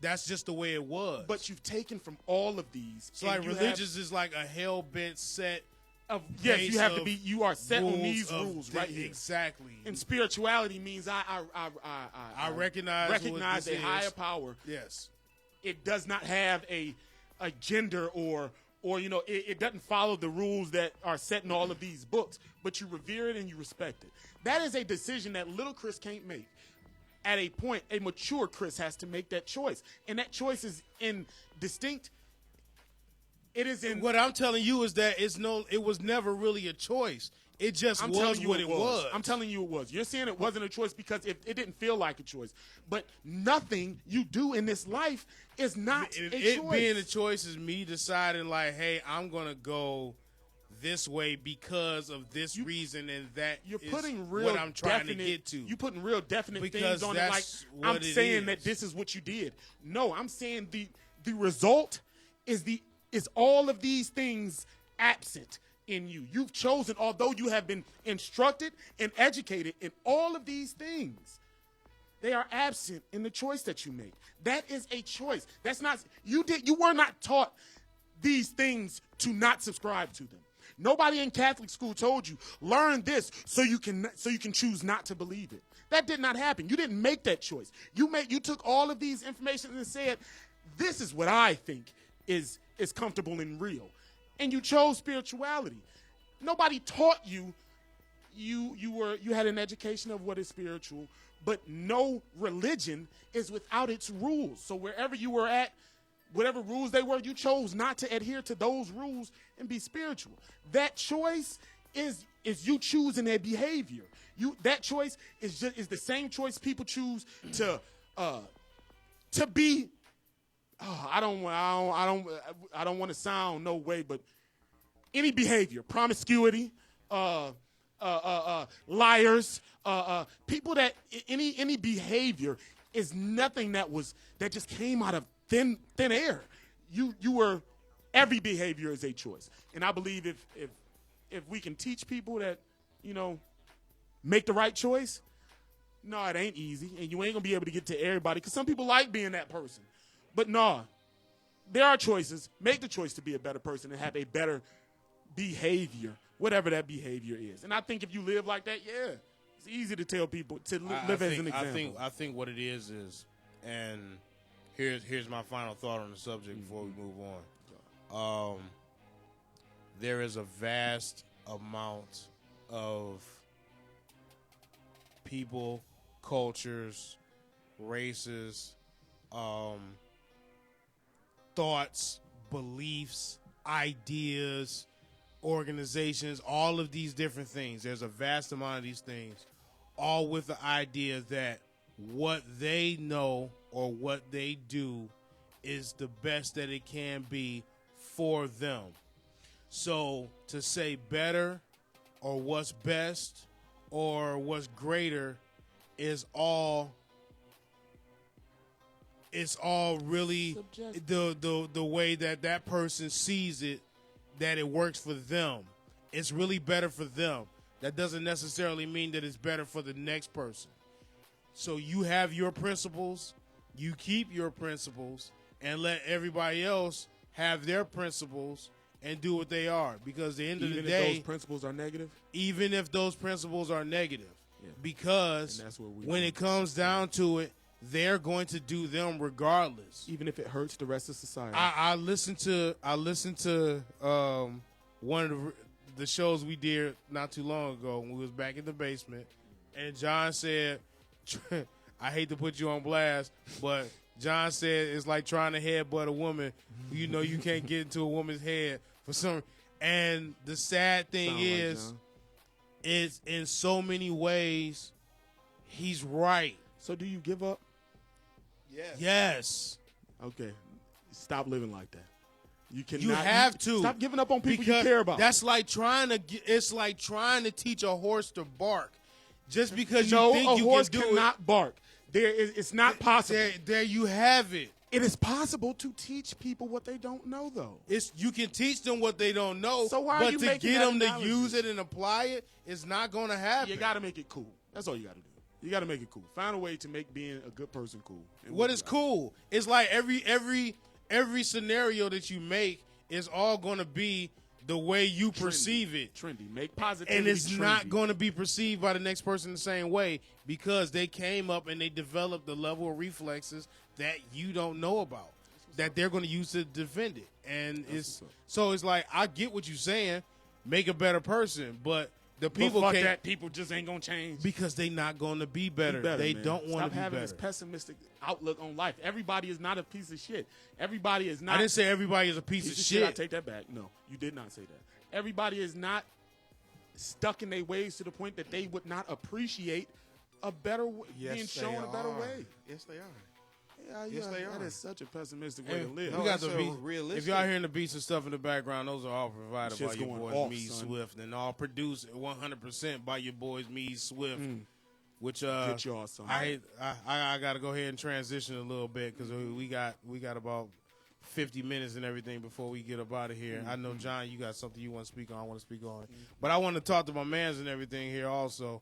that's just the way it was. But you've taken from all of these. So like religious is like a hell-bent set of yes, base you have to of be. You are set on rules these of rules right here. Exactly. And spirituality means I recognize what recognize this a is. higher power. Yes. it does not have a gender or it doesn't follow the rules that are set in all of these books, but you revere it and you respect it. That is a decision that little Chris can't make. At a point, a mature Chris has to make that choice, and that choice is in distinct. It is in. What I'm telling you is that it was never really a choice. It just was what it was. I'm telling you it was. You're saying it wasn't a choice because it didn't feel like a choice. But nothing you do in this life is not a choice. It being a choice is me deciding, like, hey, I'm going to go this way because of this reason, and that you're is putting real what I'm trying to get to. You're putting real definite Because things on it. Like, that's what I'm it saying is. that this is what you did. No, I'm saying the result is all of these things absent in you. You've chosen, although you have been instructed and educated in all of these things, they are absent in the choice that you make. That is a choice. That's not you were not taught these things to not subscribe to them. Nobody in Catholic school told you, learn this so you can choose not to believe it. That did not happen. You didn't make that choice. You took all of these information and said, this is what I think is comfortable and real. And you chose spirituality. Nobody taught you. You had an education of what is spiritual, but no religion is without its rules. So wherever you were at, whatever rules they were, you chose not to adhere to those rules and be spiritual. That choice is you choosing a behavior. That choice is the same choice people choose to be. Oh, I don't want to sound no way, but any behavior, promiscuity, liars, people that any behavior is nothing that just came out of thin air. Every behavior is a choice, and I believe if we can teach people that make the right choice, no, it ain't easy, and you ain't gonna be able to get to everybody because some people like being that person. But no, there are choices. Make the choice to be a better person and have a better behavior, whatever that behavior is. And I think if you live like that, yeah, it's easy to tell people to live as an example. I think what it is, and here's my final thought on the subject before we move on. There is a vast amount of people, cultures, races, thoughts, beliefs, ideas, organizations, all of these different things. There's a vast amount of these things, all with the idea that what they know or what they do is the best that it can be for them. So to say better or what's best or what's greater is all really the way that person sees it, that it works for them. It's really better for them. That doesn't necessarily mean that it's better for the next person. So you have your principles, you keep your principles, and let everybody else have their principles and do what they are. Because at the end of the day, even if those principles are negative? Even if those principles are negative. Yeah. Because that's when it comes down to it, they're going to do them regardless, even if it hurts the rest of society. I listened to one of the shows we did not too long ago when we was back in the basement, and John said, "I hate to put you on blast, but John said it's like trying to headbutt a woman. You know you can't get into a woman's head for some." And the sad thing is in so many ways, he's right. So do you give up? Yes. Okay. Stop living like that. You cannot. You have to stop giving up on people you care about. That's like it's like trying to teach a horse to bark. Just because you think you can do it. No, a horse cannot bark. It's not possible. There you have it. It is possible to teach people what they don't know, though. You can teach them what they don't know, so why but are you to making get that them analogy? to use it and apply it, it's not going to happen. You got to make it cool. That's all you got to do. You got to make it cool. Find a way to make being a good person cool. What is cool? It's like every scenario that you make is all going to be the way you perceive it. Trendy. Make positivity and it's trendy. not going to be perceived by the next person the same way because they came up and they developed the level of reflexes that you don't know about. that they're going to use to defend it. And what's up. it's like, I get what you're saying, make a better person, but the people but fuck can't, that. People just ain't gonna change. because they not going to be better. They man. don't want to Stop be having better. this pessimistic outlook on life. Everybody is not a piece of shit. Everybody is not. I didn't say everybody is a piece of shit. I take that back. No, you did not say that. Everybody is not stuck in their ways to the point that they would not appreciate a better being shown a better way. Yes, they are. Yeah, Yes, they That are. is such a pessimistic way Hey, to live. we got that's the a beats. realistic- If y'all hearing the beats and stuff in the background, those are all provided Shit's by your going boys off, Mead son. Swift, and all produced 100% by your boys Mead Swift. Which Get y'all some. I got to go ahead and transition a little bit because we got about 50 minutes and everything before we get up out of here. I know, John, you got something you want to speak on. I want to speak on it, but I want to talk to my mans and everything here also.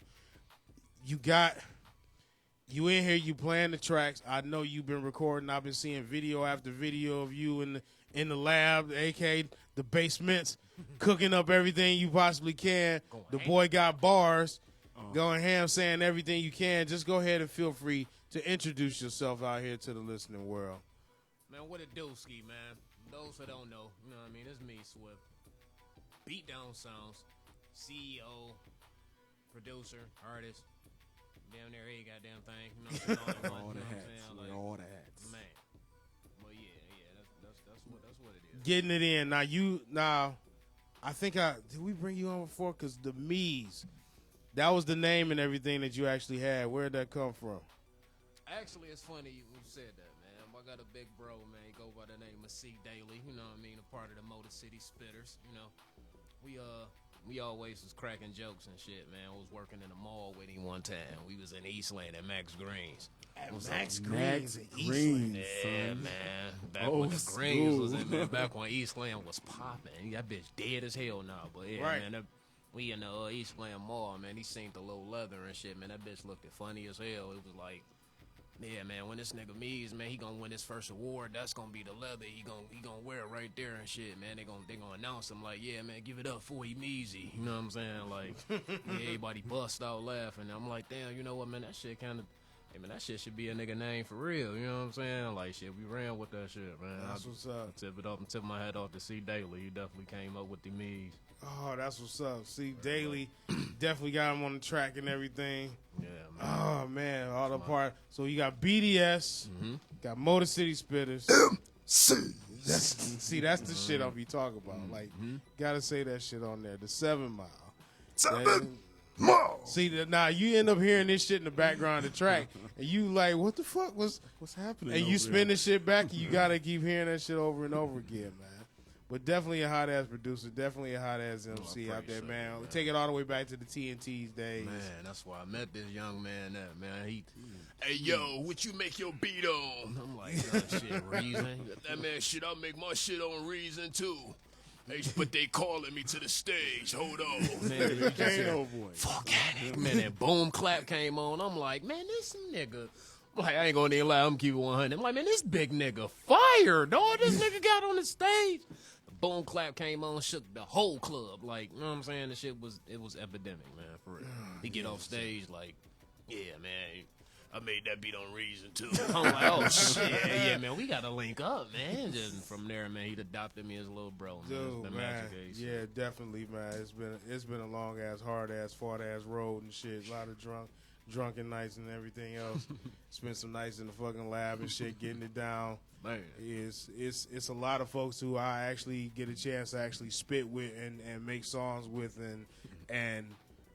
You in here, you playing the tracks. I know you've been recording. I've been seeing video after video of you in the lab, aka the basements, cooking up everything you possibly can. The boy got bars, going ham, saying everything you can. Just go ahead and feel free to introduce yourself out here to the listening world. Man, what a do-ski, man. Those who don't know, you know what I mean? It's me, Swift. Beatdown Sounds, CEO, producer, artist. Down there, every goddamn thing. You know what I'm saying? all the hats. Like, All the hats. man. Well, yeah, that's what it is. Getting it in. I think did we bring you on before? Because the Mees, that was the name and everything that you actually had. Where'd that come from? Actually, it's funny you said that, man. I got a big bro, man. He go by the name of C. Daly. You know what I mean? A part of the Motor City Spitters. You know, we always was cracking jokes and shit, man. I was working in a mall with him one time. We was in Eastland at Max Green's. Max Green's in Eastland. Yeah, man. Back Old when the Greens was in there, school. back when Eastland was popping. That bitch dead as hell now. But yeah, Right. man, we in the Eastland Mall, man. He seen the little leather and shit, man. That bitch looked funny as hell. It was like, yeah, man, when this nigga Mees, man, he gonna win his first award. That's gonna be the leather. He gonna wear it right there and shit, man. They gonna announce him like, yeah, man, give it up for Meezy. You know what I'm saying? Like, yeah, everybody bust out laughing. I'm like, damn, you know what, man? That shit kind of, hey, man, that shit should be a nigga name for real. You know what I'm saying? Like, shit, we ran with that shit, man. That's what's up. Tip my hat off to C. Daly. He definitely came up with the Mees. Oh, that's what's up. See, Daily definitely got him on the track and everything. Yeah, man. Oh, man, all the part. So you got BDS, got Motor City Spitters. That's the shit I'll be talking about. Like, gotta say that shit on there. The 7 Mile. 7 Mile. See, now you end up hearing this shit in the background of the track, and you like, what the fuck what's happening? And you over spin the shit back, and you gotta keep hearing that shit over and over again, man. But definitely a hot ass producer, definitely a hot ass MC out there, man. Take it all the way back to the TNT's days. Man, that's why I met this young man there, man. Hey, yo, what you make your beat on? I'm like, shit, Reason. That man, shit, I make my shit on Reason, too. Hey, but they calling me to the stage. Hold on. Man, you just hear, fuck it. Man, that boom clap came on. I'm like, man, this nigga. I'm like, I ain't gonna even lie, I'm keeping 100. I'm like, man, this big nigga fire, dog. This nigga got on the stage. Boom clap came on, shook the whole club. Like, you know what I'm saying? The shit was epidemic, man, for real. He get off stage like, yeah, man, I made that beat on Reason too. I'm like, oh shit, yeah, man, we gotta link up, man. Just from there, man, he adopted me as a little bro, man. It's Dude, been man, magic age. yeah, definitely, man. It's been a long ass, hard ass, fart ass road and shit. A lot of drunken nights and everything else. Spent some nights in the fucking lab and shit, getting it down. Man. It's a lot of folks who I actually get a chance to actually spit with and make songs with, and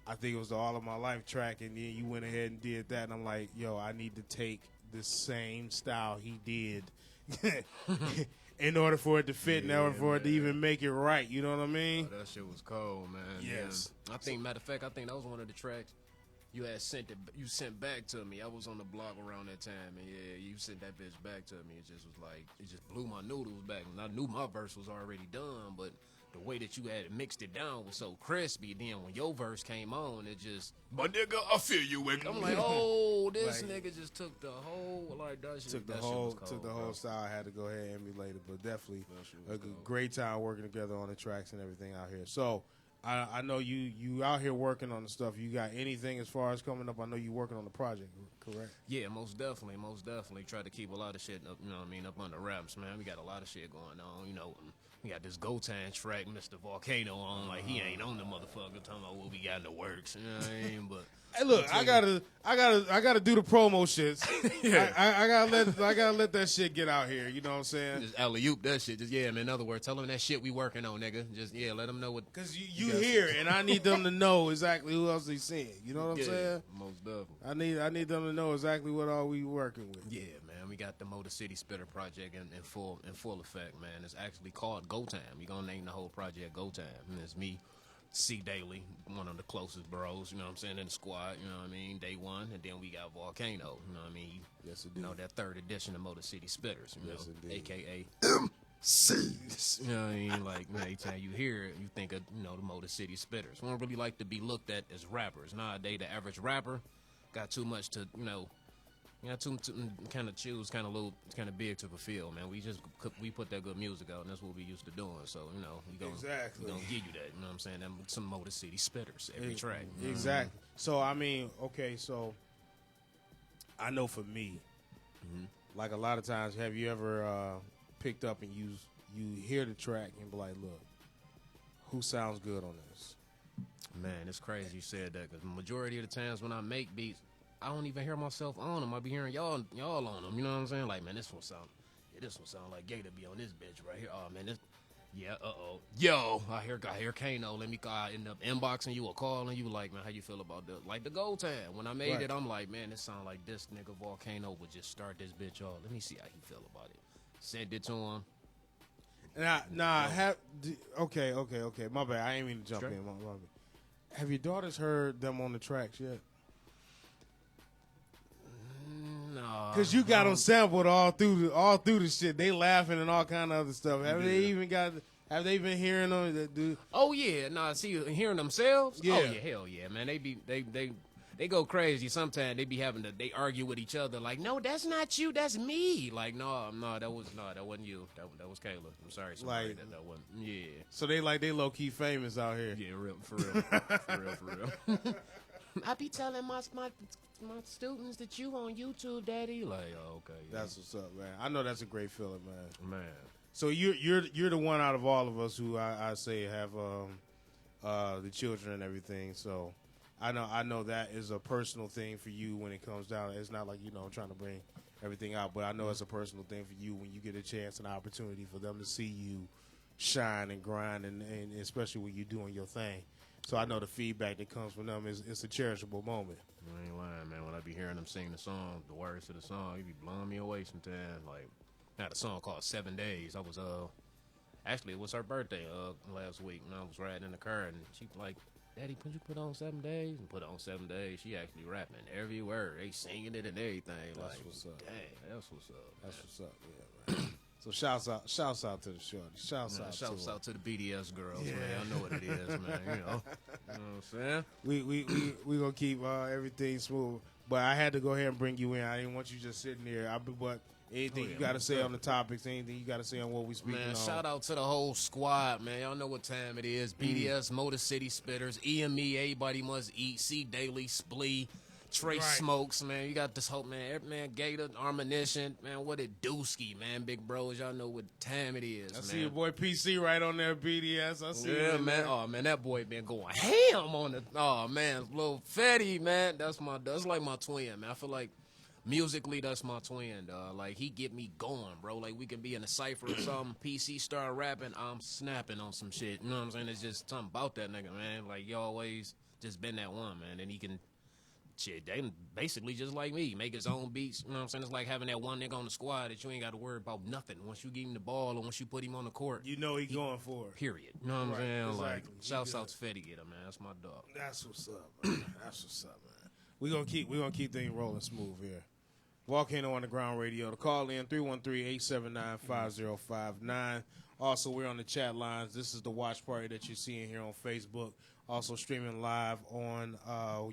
I think it was the All of My Life track, and then you went ahead and did that, and I'm like, yo, I need to take the same style he did in order for it to fit, in order for it to even make it right. You know what I mean? Oh, that shit was cold, man. Yes. Yeah. I think, matter of fact, I think that was one of the tracks you had sent back to me. I was on the block around that time, and yeah, you sent that bitch back to me. It just was like, it just blew my noodles back. And I knew my verse was already done, but the way that you had mixed it down was so crispy. Then when your verse came on, it just, my nigga, I feel you, Wick. I'm like, oh, this nigga just took the whole, like, that shit. Took the that whole shit was cold, whole bro. style. I had to go ahead and emulate it, but definitely That shit was a cold. great time working together on the tracks and everything out here. So, I know you out here working on the stuff. You got anything as far as coming up? I know you working on the project, correct? Yeah, most definitely. Try to keep a lot of shit up, you know what I mean, up under wraps, man. We got a lot of shit going on, you know. We got this Gotan track, Mr. Volcano on, like he ain't on the motherfucker talking about what we got in the works, you know what I mean? But Hey, look, I gotta do the promo shits. Yeah. I gotta let that shit get out here. You know what I'm saying? just alley-oop that shit. Just, yeah, man, in other words, tell them that shit we working on, nigga. Just, yeah, let them know what. Because you hear it, and I need them to know exactly who else they seeing. You know what I'm Yeah, saying? most definitely. I need them to know exactly what all we working with. Yeah, man, we got the Motor City Spitter project in full effect, man. It's actually called Go Time. We gonna name the whole project Go Time. And it's me, C Daily, one of the closest bros, you know what I'm saying, in the squad, you know what I mean, day one, and then we got Volcano, you know what I mean? Yes, You know, that third edition of Motor City Spitters, you Yes, know, indeed. a.k.a. MCs. You know what I mean? Like, you know, every time you hear it, you think of, you know, the Motor City Spitters. We don't really like to be looked at as rappers. Nowadays, the average rapper got too much to, you know, too kind of choose, kind of big to fulfill, man. We put that good music out, and that's what we used to doing. So, you know, we gonna give you that. You know what I'm saying? Them some Motor City Spitters every track. You know? Exactly. So I mean, okay, so I know for me, like a lot of times, have you ever picked up and you hear the track and be like, look, who sounds good on this? Man, it's crazy you said that, because the majority of the times when I make beats, I don't even hear myself on them. I be hearing y'all on them. You know what I'm saying? Like, man, this one sound like Gator be on this bitch right here. Oh man, this. Yeah, yo, I hear Kano. Let me end up inboxing you or calling you, like, man, how you feel about that? Like the Gold Time. When I made it, I'm like, man, this sound like this nigga Volcano would just start this bitch off. Let me see how he feel about it. Sent it to him. Okay. My bad. I ain't mean to jump Straight. in. My bad. Have your daughters heard them on the tracks yet? No, Because you got them sampled all through the shit. They laughing and all kind of other stuff. Have they been hearing them? That dude? Oh yeah, see, hearing themselves. Yeah. Oh yeah, hell yeah, man. They go crazy. Sometimes they argue with each other. Like, no, that's not you, that's me. Like, no, that wasn't you. That was Kayla. I'm sorry, Like- that wasn't. Yeah, So they low key famous out here. yeah, for real. I be telling my students that you on YouTube, Daddy. Like, oh, okay, yeah. That's what's up, man. I know that's a great feeling, man. man. So you're the one out of all of us who I say have the children and everything. So I know that is a personal thing for you when it comes down. It's not like, I'm trying to bring everything out, but I know it's a personal thing for you when you get a chance and opportunity for them to see you shine and grind, and especially when you're doing your thing. So I know the feedback that comes from them is a cherishable moment. I ain't lying, man. When I be hearing them sing the song, the words to the song, it be blowing me away sometimes. Like, I had a song called 7 Days. I was, actually, it was her birthday last week, and I was riding in the car, and she like, Daddy, could you put on 7 Days? And put on 7 Days. She actually rapping every word. They singing it and everything. That's like, what's up. Dang, that's what's up. That's what's up, yeah, man. So shouts out to the shorty. Shouts out to the BDS girls, man. I know what it is, man. You know what I'm saying? We gonna keep everything smooth. But I had to go ahead and bring you in. I didn't want you just sitting there. But anything you got to say on the topics, anything you got to say on what we speaking on. Man, shout out to the whole squad, man. Y'all know what time it is. BDS, Motor City Spitters, EME, Everybody Must Eat, C Daily, Splee, Trey Smokes, man. You got this whole, man, Gator, Armonition, man, what it Dooski, man, big bros. Y'all know what time it is, I man. see your boy PC right on there, BDS. I see Yeah, him, man. Oh, man, that boy been going ham on the, oh, man, little Fetty, man. That's like my twin, man. I feel like musically, that's my twin, dog. Like, he get me going, bro. Like, we can be in a cypher or something. PC start rapping, I'm snapping on some shit. You know what I'm saying? It's just something about that nigga, man. Like, you always just been that one, man. And he can, shit, they basically just like me. Make his own beats. You know what I'm saying? It's like having that one nigga on the squad that you ain't got to worry about nothing. Once you give him the ball or once you put him on the court. You know he going for it. Period. You know what I'm saying? Exactly. Like, shouts out to Fetty Getter, man. That's my dog. That's what's up, man. That's what's up, man. We gonna keep things rolling smooth here. Volcano Underground Radio. The call in 313-879-5059. Also, we're on the chat lines. This is the watch party that you're seeing here on Facebook. Also streaming live on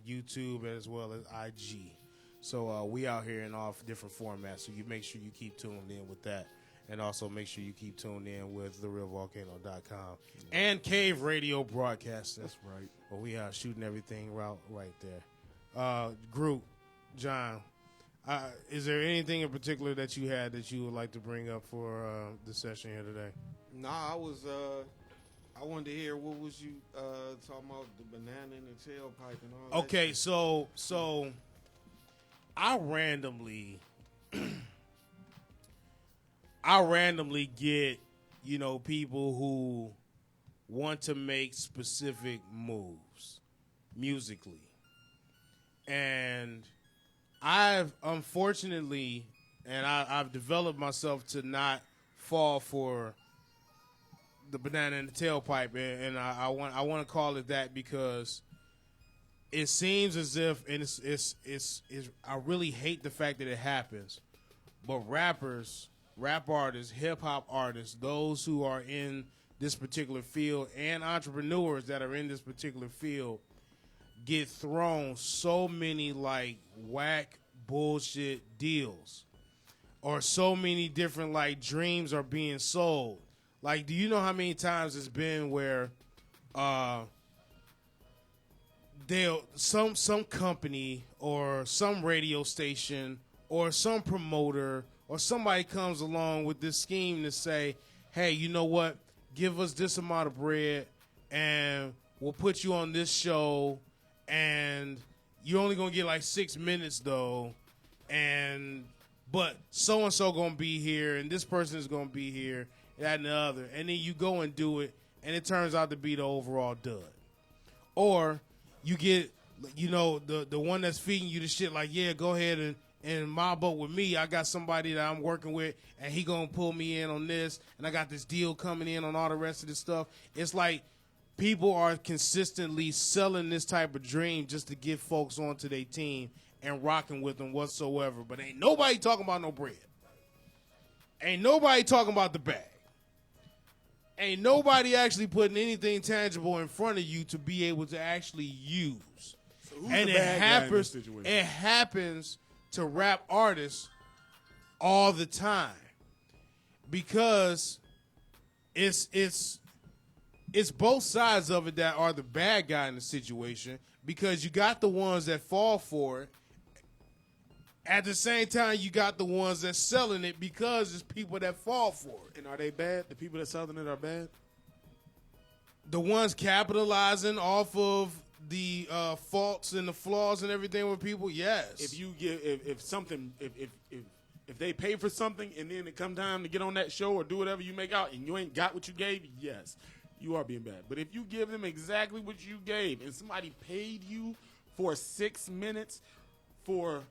YouTube as well as IG. So we out here in all different formats. So you make sure you keep tuned in with that. And also make sure you keep tuned in with therealvolcano.com and Cave Radio Broadcasting. That's right. Well, we are shooting everything right there. Group, John, is there anything in particular that you had that you would like to bring up for the session here today? Nah, I wanted to hear what was you talking about, the banana in the tailpipe and all that. Okay, shit. so I randomly get, people who want to make specific moves musically. And I've unfortunately, I've developed myself to not fall for the banana in the tailpipe, and I want to call it that because it seems as if, and it's I really hate the fact that it happens, but rappers, rap artists, hip hop artists, those who are in this particular field, and entrepreneurs that are in this particular field, get thrown so many like whack bullshit deals, or so many different like dreams are being sold. Like, do you know how many times it's been where some company or some radio station or some promoter or somebody comes along with this scheme to say, hey, you know what? Give us this amount of bread and we'll put you on this show, and you're only going to get like 6 minutes though, but so-and-so going to be here and this person is going to be here, that and the other. And then you go and do it, and it turns out to be the overall dud. Or you get, the one that's feeding you the shit like, yeah, go ahead and mob up with me. I got somebody that I'm working with, and he going to pull me in on this, and I got this deal coming in on all the rest of this stuff. It's like people are consistently selling this type of dream just to get folks onto their team and rocking with them whatsoever. But ain't nobody talking about no bread. Ain't nobody talking about the bag. Ain't nobody actually putting anything tangible in front of you to be able to actually use. So who's And the bad guy in this situation? it happens to rap artists all the time because it's both sides of it that are the bad guy in the situation, because you got the ones that fall for it. At the same time, you got the ones that's selling it because it's people that fall for it. And are they bad? The people that selling it are bad? The ones capitalizing off of the faults and the flaws and everything with people, yes. If you give, if they pay for something and then it come time to get on that show or do whatever you make out and you ain't got what you gave, yes, you are being bad. But if you give them exactly what you gave and somebody paid you for 6 minutes for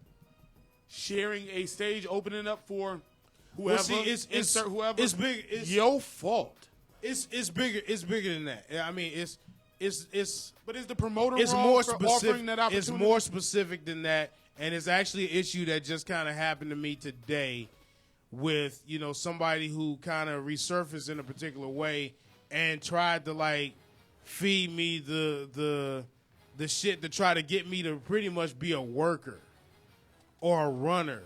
sharing a stage, opening up for whoever, Well, see, insert whoever, it's big. It's your fault. It's bigger. It's bigger than that. I mean, it's. But is the promoter It's wrong more for specific. offering that opportunity? It's more specific than that, and it's actually an issue that just kind of happened to me today, with somebody who kind of resurfaced in a particular way and tried to like feed me the shit to try to get me to pretty much be a worker or a runner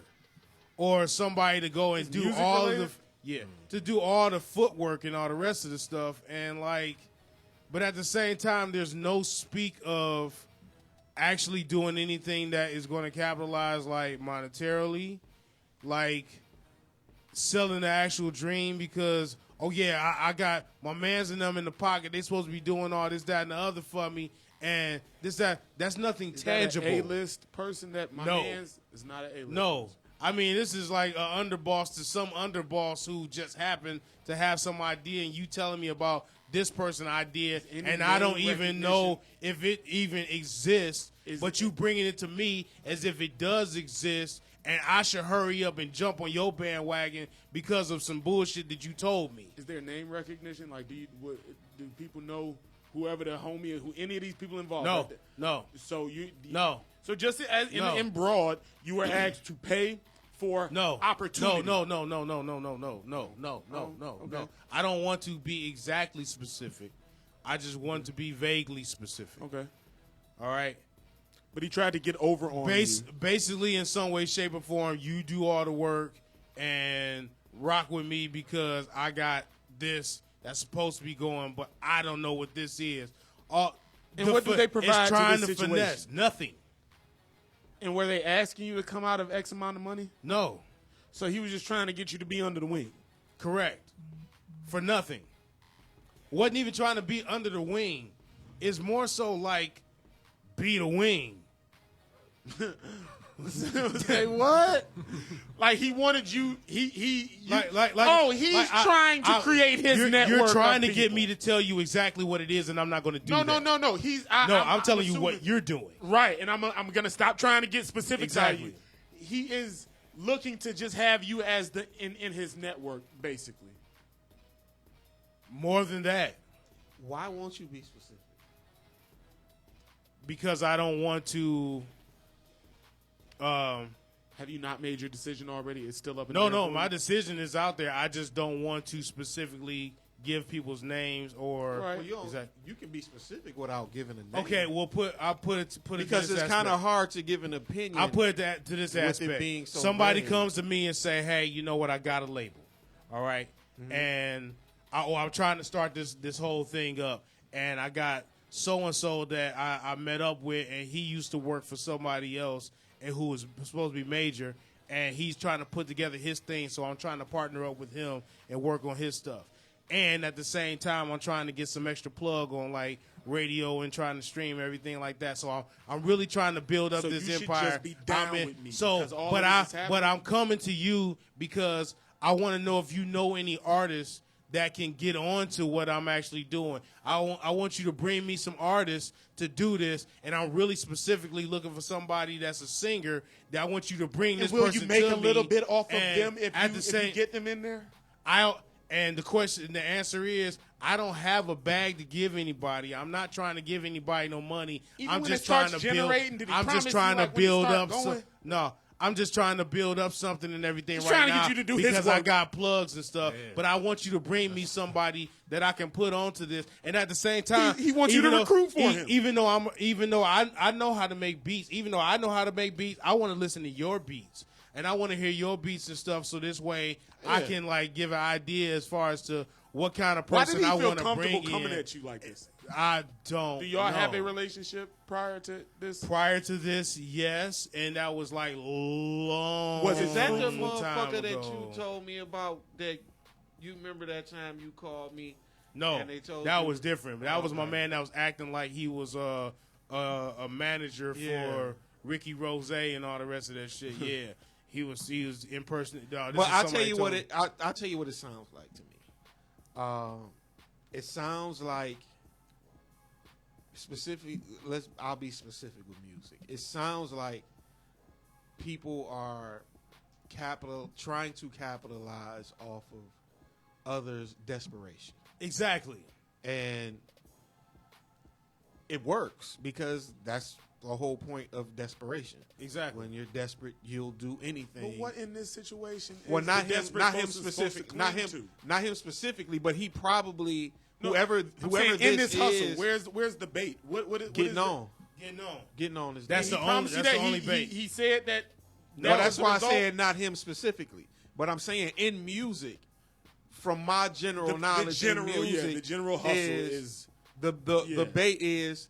or somebody to go and do music all related? of to do all the footwork and all the rest of the stuff, and like. But at the same time, there's no speak of actually doing anything that is going to capitalize, like, monetarily, like selling the actual dream because, oh, yeah, I got my mans and them in the pocket. They supposed to be doing all this, that, and the other for me. And that's nothing tangible. Is that an A-list person that my No. man's is not an A-list? No. I mean, this is like an underboss to some underboss who just happened to have some idea, and you telling me about this person idea, Any and I don't name even know if it even exists, but you bringing it to me as if it does exist, and I should hurry up and jump on your bandwagon because of some bullshit that you told me. Is there name recognition? Like, do people know whoever the homie, who any of these people involved? No, Like, no, So no. So just as No. in broad, you were asked to pay for No opportunity. No. Okay. I don't want to be exactly specific. I just want to be vaguely specific. Okay. All right. But he tried to get over on you. Basically, in some way, shape, or form, you do all the work, and rock with me because I got this that's supposed to be going, but I don't know what this is. And what do they provide It's to trying this to situation? finesse. Nothing. And were they asking you to come out of X amount of money? No. So he was just trying to get you to be under the wing. Correct. For nothing. Wasn't even trying to be under the wing. It's more so like be the wing. Say what? Like he wanted you. He's trying to create his network. You're trying of to get people. me to tell you exactly what it is, and I'm not going to do that. No. I'm telling you assuming- what you're doing. Right, and I'm gonna stop trying to get specific. Exactly. He is looking to just have you as the in his network, basically. More than that, Why won't you be specific? because I don't want to. Have you not made your decision already? It's still up in No, the air for my you? decision is out there. I just don't want to specifically give people's names or. Right. Well, Exactly. you can be specific without giving a name. Okay, I'll put it because to this it's kind of aspect. hard to give an opinion. I'll put that to this with it aspect. being so Somebody vague. comes to me and say, "Hey, you know what? I got a label, all right? And I'm trying to start this whole thing up, and I got so and so that I met up with, and he used to work for somebody else, and who was supposed to be major, and he's trying to put together his thing. So I'm trying to partner up with him and work on his stuff, and at the same time, I'm trying to get some extra plug on like radio and trying to stream everything like that. So I'm really trying to build up So this you should empire. just be down I'm in- with me, So, because all but of this is happening. I'm coming to you because I want to know if you know any artists that can get on to what I'm actually doing. I want you to bring me some artists to do this, and I'm really specifically looking for somebody that's a singer that I want you to bring this And will person you make to a little me, bit off of and them if at you, the same, if you get them in there? And the answer is I don't have a bag to give anybody. I'm not trying to give anybody no money. Even I'm when just it trying starts to build. generating, did he I'm promise just you, trying like, to when you build start up. going? No, I'm just trying to build up something and everything He's right trying to now get you to do his because I work. got plugs and stuff. But I want you to bring me somebody that I can put onto this, and at the same time, He wants you even to though- recruit for him. Even though I know how to make beats, even though I know how to make beats, I want to listen to your beats. And I want to hear your beats and stuff, so this way I Yeah. can like give an idea as far as to what kind of Why person did he I feel want to comfortable bring coming in. at you like this? I don't. Do y'all have know. a relationship prior to this? Prior to this, yes, and that was like long. Was it Is that the time motherfucker that ago. you told me about? That you remember that time you called me? No, and they told that you- was different. That was my Okay. man that was acting like he was a manager Yeah. for Ricky Rose and all the rest of that shit. Yeah, he was in person. But I'll tell you what I'll tell you what it sounds like to me. It sounds like specific. I'll be specific with music. It sounds like people are trying to capitalize off of others' desperation, Exactly. and it works because that's the whole point of desperation. Exactly. When you're desperate, you'll do anything. But what in this situation? Well, is not the him, desperate not him person supposed to specific, not cling him, to? not him specifically. But he probably No, whoever I'm saying this in this hustle, is where's the bait? What is getting it? on, Getting on. is That's the the He promised you that's that. the only He bait. said that. No, that that's was the why I result. said not him specifically. But I'm saying in music, from my general knowledge, the general, in music, the general hustle is the yeah. the bait is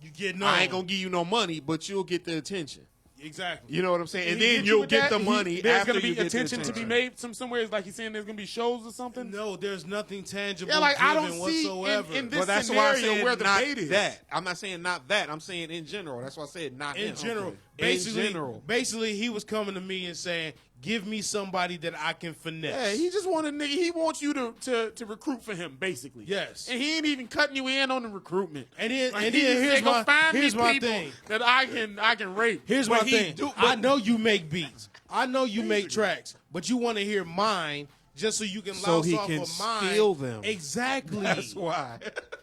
You getting on. I ain't gonna give you no money, but you'll get the attention. Exactly. You know what I'm saying? And He then hit you you'll with get that? the money There's after gonna be you get the attention to be made somewhere. Like he's saying, there's gonna be shows or something. No, there's nothing tangible Yeah, like I given don't see whatsoever. in this Well, that's why I scenario said where the not bait is. that. I'm not saying not that. I'm saying in general. That's why I said not in him. general, Okay. basically, in general. basically, he was coming to me and saying, "Give me somebody that I can finesse." Yeah, he just want a nigga. He wants you to recruit for him, basically. Yes. and he ain't even cutting you in on the recruitment. And then, Like, and he then just here's say, "Go my find me here's my people thing. that I can rape." Here's But my he thing. do- I know you make beats. I know you make tracks, but you want to hear mine just so you can So louse he off can of mine. steal them. Exactly. That's why.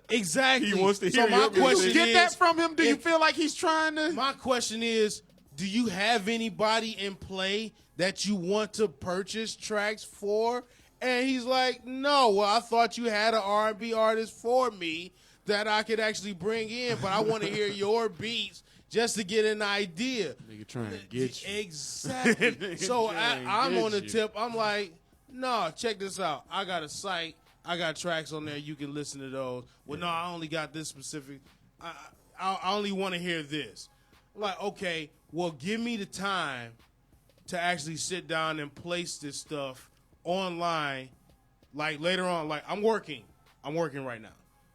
Exactly. He wants to So hear my your music. question You get is, that from him? Do you if- feel like he's trying to? My question is, do you have anybody in play that you want to purchase tracks for? And he's like, no. Well, I thought you had an R&B artist for me that I could actually bring in, but I want to hear your beats just to get an idea. Nigga trying to get you. Exactly. So Trying to I'm get on the you. tip. I'm like, No, check this out. I got a site. I got tracks on there. You can listen to those. Well, no, I only got this specific. I only want to hear this. Like, okay, well, give me the time to actually sit down and place this stuff online. Like later on, like I'm working right now.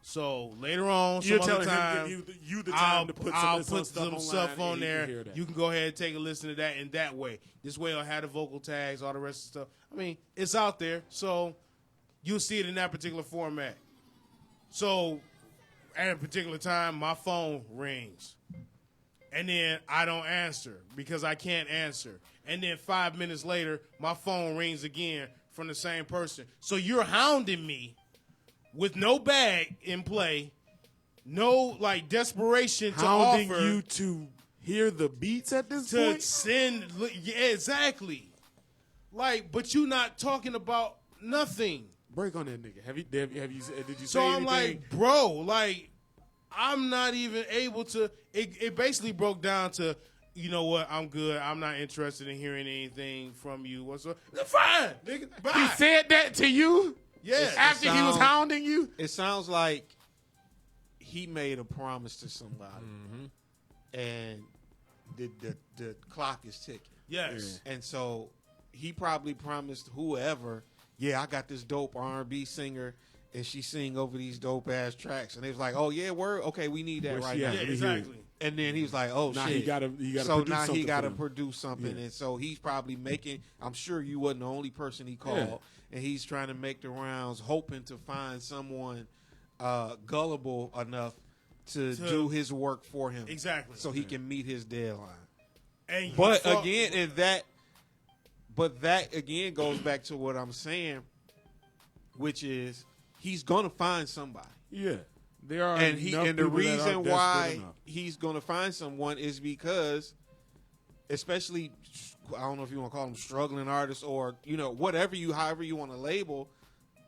So later on, You're some other telling time, him give you the time to put I'll some put some stuff on and there. you can hear that. You can go ahead and take a listen to that in that way. This way, I'll have the vocal tags, all the rest of the stuff. I mean, it's out there, so you'll see it in that particular format. So at a particular time, my phone rings, and then I don't answer because I can't answer. And then 5 minutes later, my phone rings again from the same person. So you're hounding me with no bag in play, no like desperation to Hounding offer you to hear the beats at this to point. send. Yeah, exactly. Like, but you not talking about nothing. Break on that nigga. Have you did you So say I'm anything? like, bro, like I'm not even able to. It basically broke down to, you know what? I'm good. I'm not interested in hearing anything from you whatsoever. Fine, nigga. Bye. He said that to you? Yeah. After he was hounding you? It sounds like he made a promise to somebody, and the clock is ticking. Yes. And so he probably promised whoever, I got this dope R&B singer, and she sing over these dope ass tracks, and they was like, oh yeah, word, okay, we need that Where's right she now. at? Yeah, Let me hear it. exactly. And then he was like, oh Now shit. he gotta so produce now he something got to for them. produce something, Yeah. and so he's probably making. I'm sure you wasn't the only person he called, and he's trying to make the rounds, hoping to find someone gullible enough to do his work for him, Exactly. so he can meet his deadline. And you But fuck- again, that again goes back to what I'm saying, which is he's gonna find somebody. Yeah. There are And enough the people that are reason desperate why enough. he's going to find someone is because, especially, I don't know if you want to call them struggling artists or however you want to label,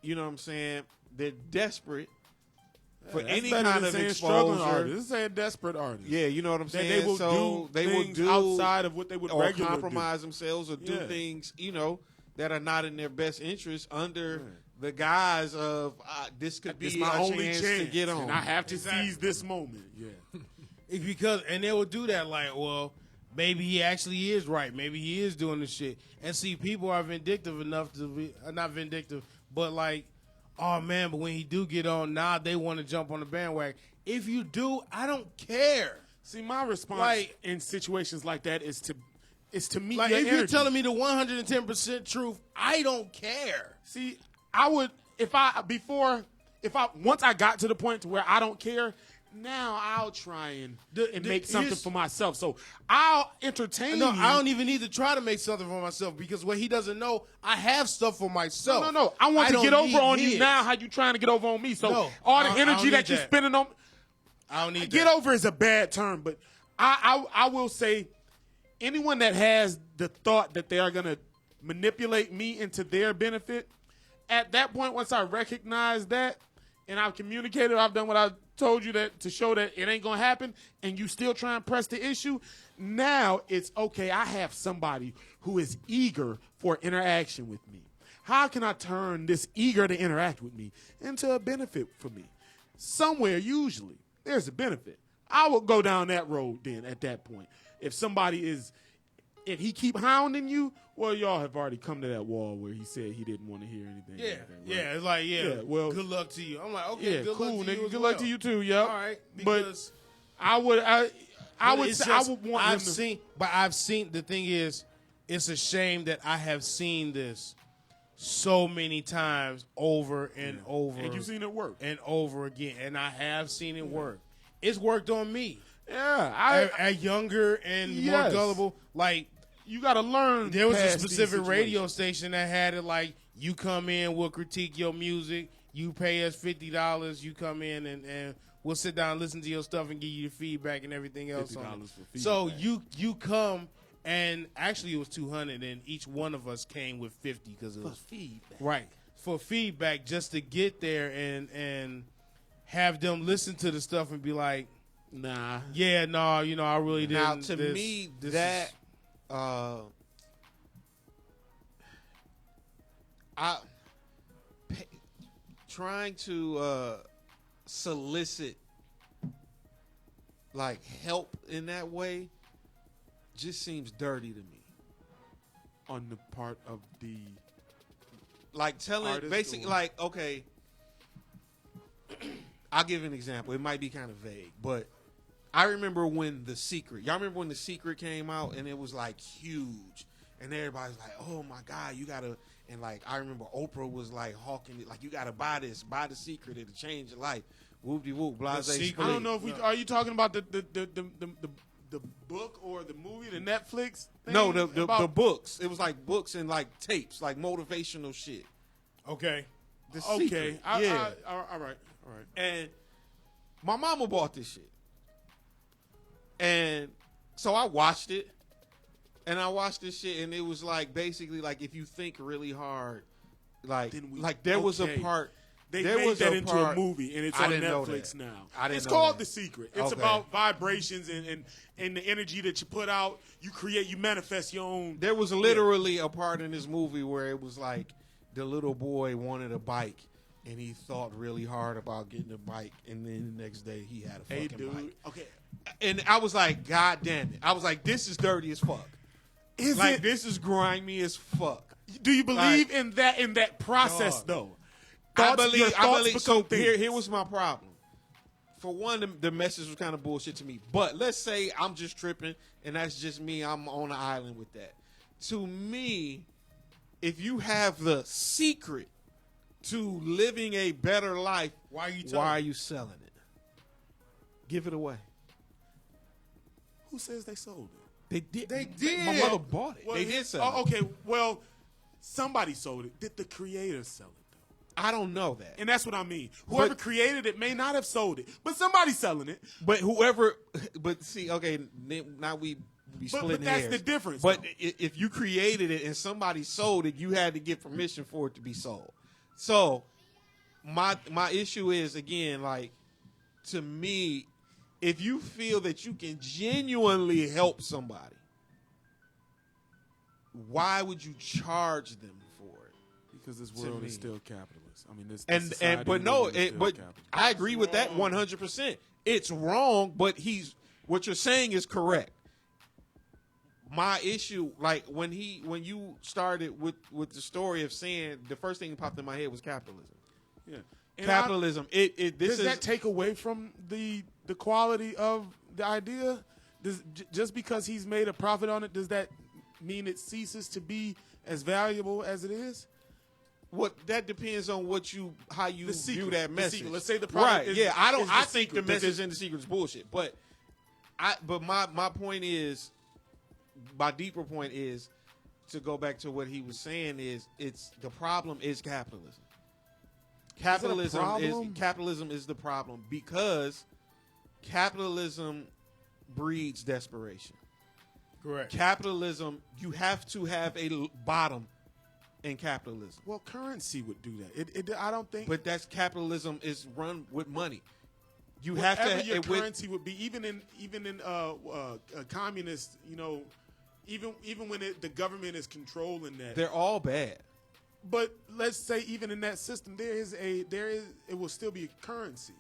you know what I'm saying? They're desperate for That's any better kind than of saying struggling exposure. artists. This is saying desperate artists. Yeah, you know what I'm That saying. they will so do they will things do outside of what they would or regularly compromise themselves or do Yeah. things that are not in their best interest under the guise of this could It's be my a only chance chance to get on. and I have to Exactly. seize this moment. Yeah. It's because they will do that like, well, maybe he actually is right. Maybe he is doing the shit. And see, people are vindictive enough to be not vindictive, but like, oh man, but when he do get on, now they want to jump on the bandwagon. If you do, I don't care. See, my response Like- in situations like that is to meet Like your if energy. you're telling me the 110% truth, I don't care. See, I would once I got to the point to where I don't care. Now I'll try and make something here's- for myself. So I'll entertain No, you. I don't even need to try to make something for myself because what he doesn't know, I have stuff for myself. No. I want to don't get over need on you his. now. How you trying to get over on me? So No, all I the don't- I energy don't that need you're that. spending on I don't need get that. over is a bad term, but I will say anyone that has the thought that they are going to manipulate me into their benefit, at that point, once I recognize that and I've communicated, I've done what I told you that to show that it ain't going to happen, and you still try and press the issue, now it's okay. I have somebody who is eager for interaction with me. How can I turn this eager to interact with me into a benefit for me? Somewhere, usually, there's a benefit. I will go down that road then at that point. If he keep hounding you, well, y'all have already come to that wall where he said he didn't want to hear anything. Yeah, like that, right? yeah, it's like, Yeah, well- good luck to you. I'm like, okay, Yeah, good cool, luck to nigga. you as Good well. luck to you too, yep. All right, But because I would it's say, I just- would want I've him to. seen, but I've seen. The thing is, it's a shame that I have seen this so many times over and over, And you've seen it work. and over again, and I have seen it work. It's worked on me. Yeah, At younger and more Yes. gullible, like. you got to learn. There was a past these specific radio situations. station that had it like, you come in, we'll critique your music, you pay us $50, you come in and we'll sit down and listen to your stuff and give you your feedback and everything else on $50 it. for So feedback. you come, and actually it was 200, and each one of us came with 50 because it was feedback. right for feedback, just to get there and have them listen to the stuff and be like, Nah. yeah, no, I really didn't. Now, to me, this that is- trying to solicit like help in that way just seems dirty to me. On the part of the Like telling, artist basically, or- like, okay, I'll give you an example. It might be kind of vague, but I remember when The Secret, y'all remember when The Secret came out and it was like huge and everybody's like, oh my God, you gotta, and like, I remember Oprah was like hawking it, like, you gotta buy this, buy The Secret, it'll change your life. Whoop-de-whoop, blase. Secret. I don't know if we are you talking about the book or the movie, the Netflix thing? No, the about, books. It was like books and like tapes, like motivational shit. Okay. The okay. Secret. All right. And my mama bought this shit. And so I watched it. And I watched this shit and it was like basically like if you think really hard, like there was a part. They there made was that a into part, a movie, and it's I on didn't know Netflix that. now. I didn't It's know called that. The Secret. It's Okay. about vibrations and the energy that you put out. You manifest your own. There was literally a part in this movie where it was like the little boy wanted a bike and he thought really hard about getting a bike, and then the next day he had a Hey, fucking dude. bike. Okay. And I was like, God damn it. I was like, this is dirty as fuck. Is Like, it? this is grimy as fuck. Do you believe like- in that process Dog. though? I Your believe. thoughts So become things. here was my problem. For one, the message was kind of bullshit to me. But let's say I'm just tripping, and that's just me. I'm on an island with that. To me, if you have the secret to living a better life, Why are you selling it? Give it away. Who says they sold it? They did. They did. My mother bought it. Well, they did sell it. Okay. Well, somebody sold it. Did the creator sell it though? I don't know that. And that's what I mean. Whoever But- created it may not have sold it, but somebody's selling it. But whoever, but see, okay, now we be But splitting that's hairs. the difference, But though. if you created it and somebody sold it, you had to get permission for it to be sold. So my issue is, again, like, to me, if you feel that you can genuinely help somebody, why would you charge them for it? Because this To world me. is still capitalist. I mean, this And society but we no, live in is still but capitalist. I agree with that 100%. It's wrong, but what you're saying is correct. My issue, like when you started with the story of saying, the first thing that popped in my head was capitalism. Yeah. And Capitalism. This does is that take away from the quality of the idea? Just because he's made a profit on it, does that mean it ceases to be as valuable as it is? what that depends on how you The secret, view that the message. secret. Let's say the product right. is- Yeah, is I the think secret. the message in the secret is bullshit. But my point is, my deeper point is, to go back to what he was saying, is the problem is capitalism. problem? Capitalism is the problem because capitalism breeds desperation. Correct. Capitalism, you have to have a bottom in capitalism. Well, currency would do that. I don't think. But that's capitalism is run with money. You whatever have to your with- currency would be, even in communist, even when the government is controlling that. They're all bad. But let's say even in that system, it will still be a currency.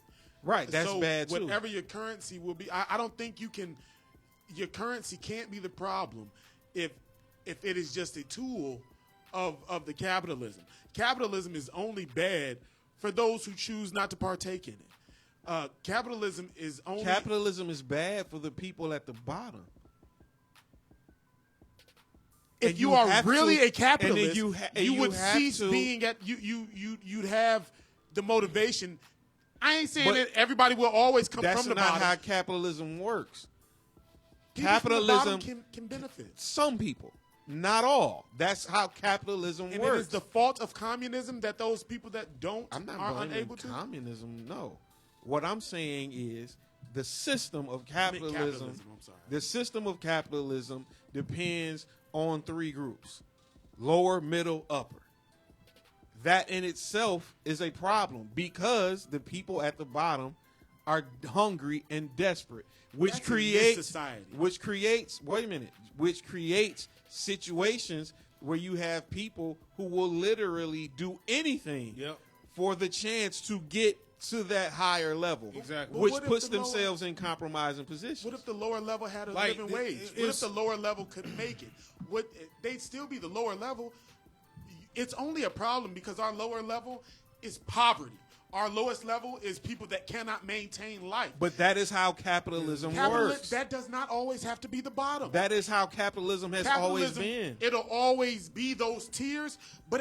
Right, that's so bad too. Whatever your currency will be, I don't think your currency can't be the problem if it is just a tool of the capitalism. Capitalism is only bad for those who choose not to partake in it. Capitalism is bad for the people at the bottom. If And you you are have really to- a capitalist, and then you you would have cease to- being at you'd have the motivation. I ain't saying But that everybody will always come That's from the not bottom. how capitalism works. People from the bottom Capitalism, can benefit. some people, not all. That's how capitalism And works. it is the fault of communism that those people that don't I'm not are blaming unable to. communism. No, what I'm saying is the system of capitalism. I'm sorry. The system of capitalism depends on three groups: lower, middle, upper. That in itself is a problem because the people at the bottom are hungry and desperate, which That's in this creates society. which creates situations where you have people who will literally do anything Yep. for the chance to get to that higher level, Exactly. which What if puts the lower- themselves in compromising positions. What if the lower level had a Like, living wage? What if it's- the lower level could make it? They'd still be the lower level. It's only a problem because our lower level is poverty. Our lowest level is people that cannot maintain life. But that is how capitalism works. That does not always have to be the bottom. That is how capitalism has always been. It'll always be those tiers, but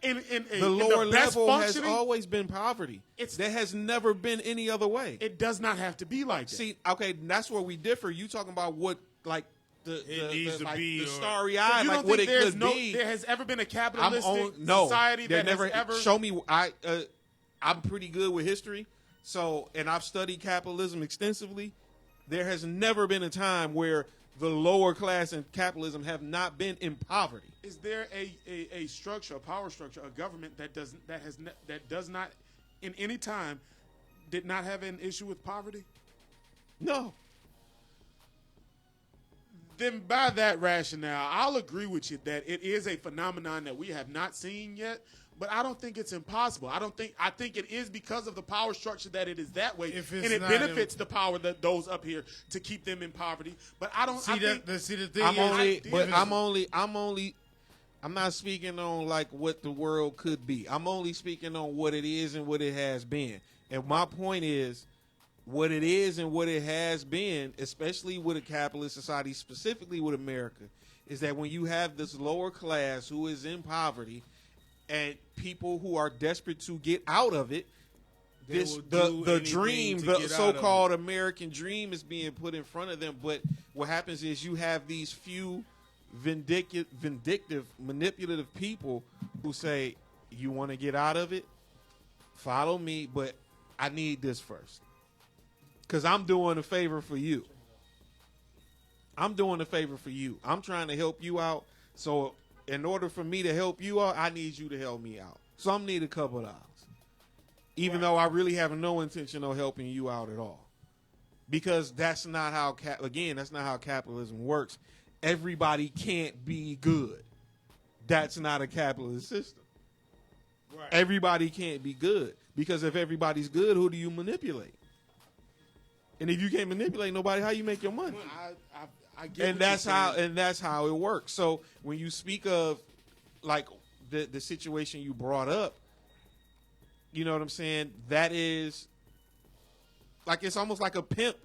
in The lower best level has functioning, always been poverty. There has never been any other way. it does not have to be like that. See, okay, that's where we differ. You talking about what, like, It needs to like, be, the or- starry So eye, you like don't what think it could be. there has ever been a I'm capitalistic on no. society There that never has ever show me. I'm pretty good with history, so and I've studied capitalism extensively. There has never been a time where the lower class in capitalism have not been in poverty. Is there a structure, a power structure, a government that does not in any time did not have an issue with poverty? No. Then by that rationale, I'll agree with you that it is a phenomenon that we have not seen yet, but I don't think it's impossible. I think it is because of the power structure that it is that way, If and it's it not benefits the power that those up here to keep them in poverty. But I don't See I that? think See the thing I'm not speaking on like what the world could be. I'm only speaking on what it is and what it has been. And my point is, what it is and what it has been, especially with a capitalist society, specifically with America, is that when you have this lower class who is in poverty and people who are desperate to get out of it, They this will do the anything dream, to the get out of so-called American dream is being put in front of them. But what happens is you have these few vindictive, manipulative people who say, you want to get out of it? Follow me, but I need this first. Because I'm doing a favor for you. I'm doing a favor for you. I'm trying to help you out. So in order for me to help you out, I need you to help me out. So I'm need a couple of dollars. Even though I really have no intention of helping you out at all. Because that's not how, that's not how capitalism works. Everybody can't be good. That's not a capitalist system. Right. Everybody can't be good. Because if everybody's good, who do you manipulate? And if you can't manipulate nobody, how you make your money? I get And what that's you're how saying. it works. So when you speak of like the situation you brought up, you know what I'm saying? That is like it's almost like a pimp.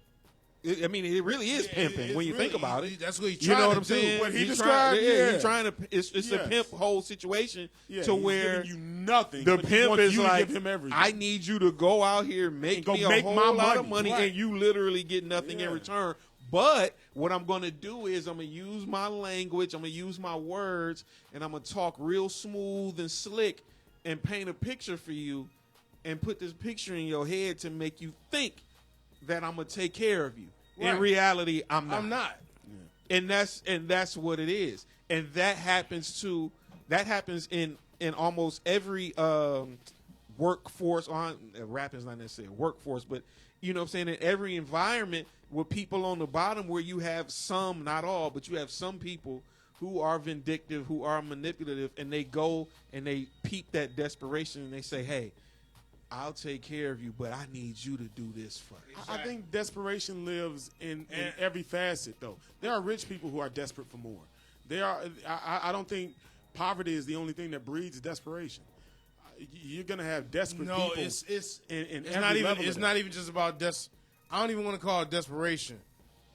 I mean, it really is pimping when you think about it. That's what he's You trying know what to I'm do. saying? What he He's described, he's trying to. It's a Yes. pimp whole situation Yeah, to he's where giving you nothing. the but he pimp wants is you to like, give him everything. I need you to go out here, make And go me a make whole my lot of money. money, Right. and you literally get nothing in Yeah. return. But what I'm going to do is I'm going to use my language, I'm going to use my words, and I'm going to talk real smooth and slick and paint a picture for you and put this picture in your head to make you think that I'm going to take care of you. Right. In reality, I'm not. I'm not. And that's what it is. And that happens in almost every workforce. Rap is not necessarily workforce, but you know what I'm saying, in every environment with people on the bottom where you have some, not all, but you have some people who are vindictive, who are manipulative, and they go and they peep that desperation and they say, hey, I'll take care of you, but I need you to do this first. I think desperation lives in every facet, though. There are rich people who are desperate for more. I don't think poverty is the only thing that breeds desperation. You're gonna have desperate people. It's in it's every not even level of it's that. not even just about I don't even want to call it desperation,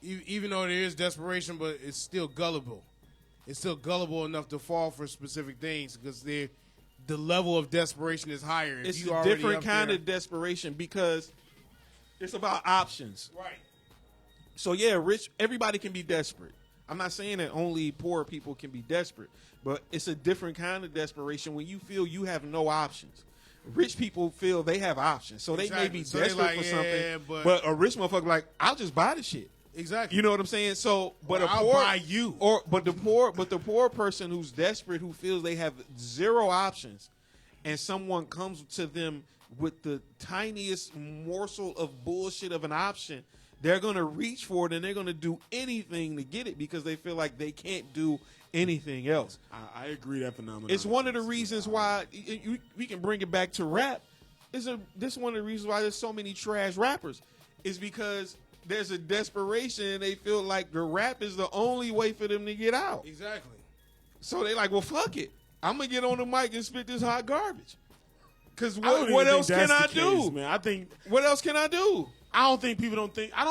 even though there is desperation, but it's still gullible. It's still gullible enough to fall for specific things because the level of desperation is higher. If It's you a already different up kind there- of desperation because it's about options. right. So yeah, everybody can be desperate. I'm not saying that only poor people can be desperate, but it's a different kind of desperation when you feel you have no options. Rich people feel they have options, so they may Exactly. be So they desperate like, for yeah, something. but- But a rich motherfucker like, I'll just buy the shit. Exactly. You know what I'm saying? So, but Or a I'll poor, buy you. but the poor person who's desperate, who feels they have zero options, and someone comes to them with the tiniest morsel of bullshit of an option, they're going to reach for it and they're going to do anything to get it because they feel like they can't do anything else. I agree that phenomenon. It's one of the reasons why we can bring it back to rap. This is one of the reasons why there's so many trash rappers. Is because there's a desperation and they feel like the rap is the only way for them to get out. Exactly. So they like, well, fuck it. I'm gonna get on the mic and spit this hot garbage. Because I don't even what think else can that's I the do? case, man. I think What else can I do? I don't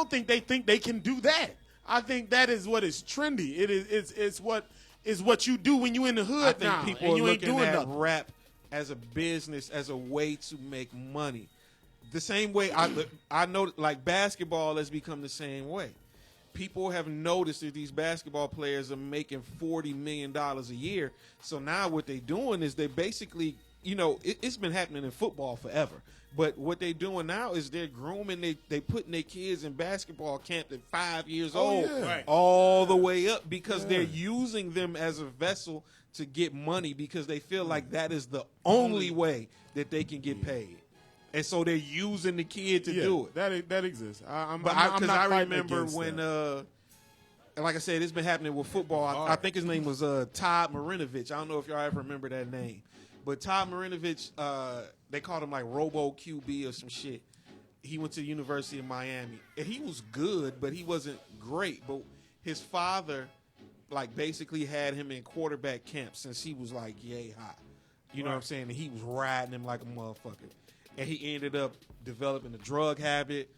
think they think they can do that. I think that is what is trendy. It's what you do when you in the hood I think now, people and are you ain't looking doing at nothing. rap as a business, as a way to make money. The same way I know, like basketball has become the same way. People have noticed that these basketball players are making $40 million a year. So now what they're doing is they basically, it's been happening in football forever. But what they're doing now is they're grooming, they putting their kids in basketball camp at 5 years old, yeah. Right. all the way up because they're using them as a vessel to get money because they feel like that is the only way that they can get paid. And so they're using the kid to do it. That exists. I'm Because not I fighting remember against when, that. like I said, it's been happening with football. I think his name was Todd Marinovich. I don't know if y'all ever remember that name. But Todd Marinovich, they called him like Robo QB or some shit. He went to the University of Miami. And he was good, but he wasn't great. But his father, like, basically had him in quarterback camp since he was like yay high. You know what I'm saying? And he was riding him like a motherfucker. And he ended up developing a drug habit.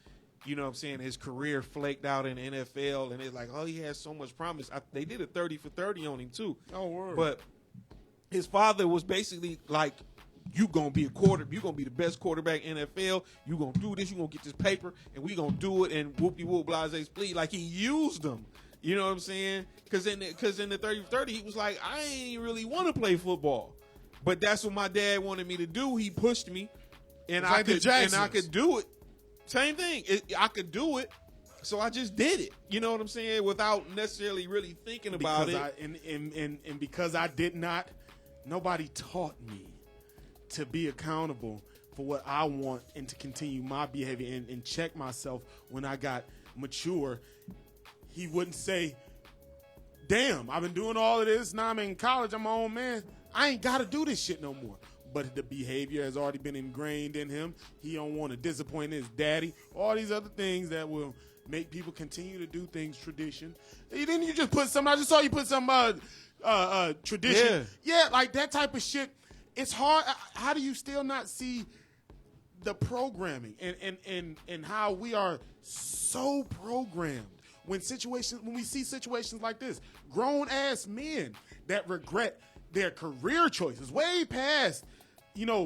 You know what I'm saying? His career flaked out in the NFL, and it's like, oh, he has so much promise. They did a 30 for 30 on him, too. Oh, word. But his father was basically like, you going to be you're going to be the best quarterback in NFL. You going to do this. You going to get this paper, and we going to do it, and whoop-de-whoop, blase, split. Like, he used them. You know what I'm saying? Because in the 30 for 30, he was like, I ain't really want to play football. But that's what my dad wanted me to do. He pushed me. And It's like the I could Jacksons. do it. Same thing. I could do it, so I just did it. You know what I'm saying? Without necessarily really thinking about it. And because I did not, nobody taught me to be accountable for what I want and to continue my behavior and check myself when I got mature. He wouldn't say, damn, I've been doing all of this. Now I'm in college. I'm my own man. I ain't got to do this shit no more. But the behavior has already been ingrained in him. He don't want to disappoint his daddy. All these other things that will make people continue to do things tradition. Then you just put some. I just saw you put some tradition. Yeah, like that type of shit. It's hard. How do you still not see the programming and how we are so programmed when we see situations like this? Grown ass men that regret their career choices way past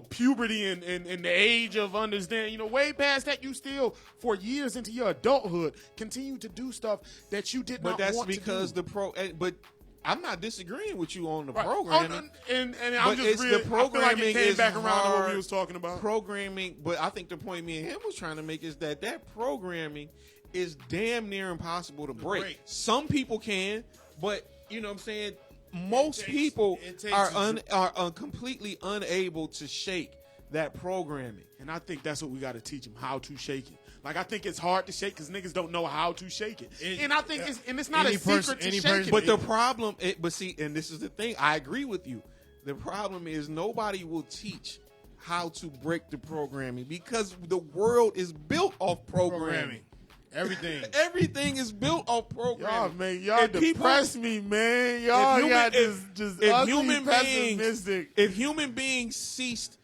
puberty and the age of understanding, way past that, you still, for years into your adulthood, continue to do stuff that you did not want to do. But that's because but I'm not disagreeing with you on the Right. programming. And But I'm just it's really, the programming I feel like it came is back around to what hard. we was talking about. Programming, but I think the point me and him was trying to make is that programming is damn near impossible to break. Some people can, but you know what I'm saying? Most people are completely unable to shake that programming. And I think that's what we got to teach them, how to shake it. Like, I think it's hard to shake because niggas don't know how to shake it. And I think it's not a secret to shake it. But the problem, and this is the thing, I agree with you. The problem is nobody will teach how to break the programming because the world is built off programming. Everything is built off programming. Y'all depress me, man. Y'all got just ugly, pessimistic. If human beings ceased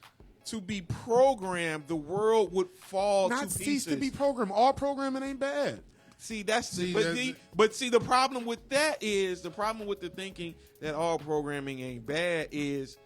to be programmed, the world would fall to pieces. Not cease to be programmed. All programming ain't bad. But the problem with that is the problem with the thinking that all programming ain't bad is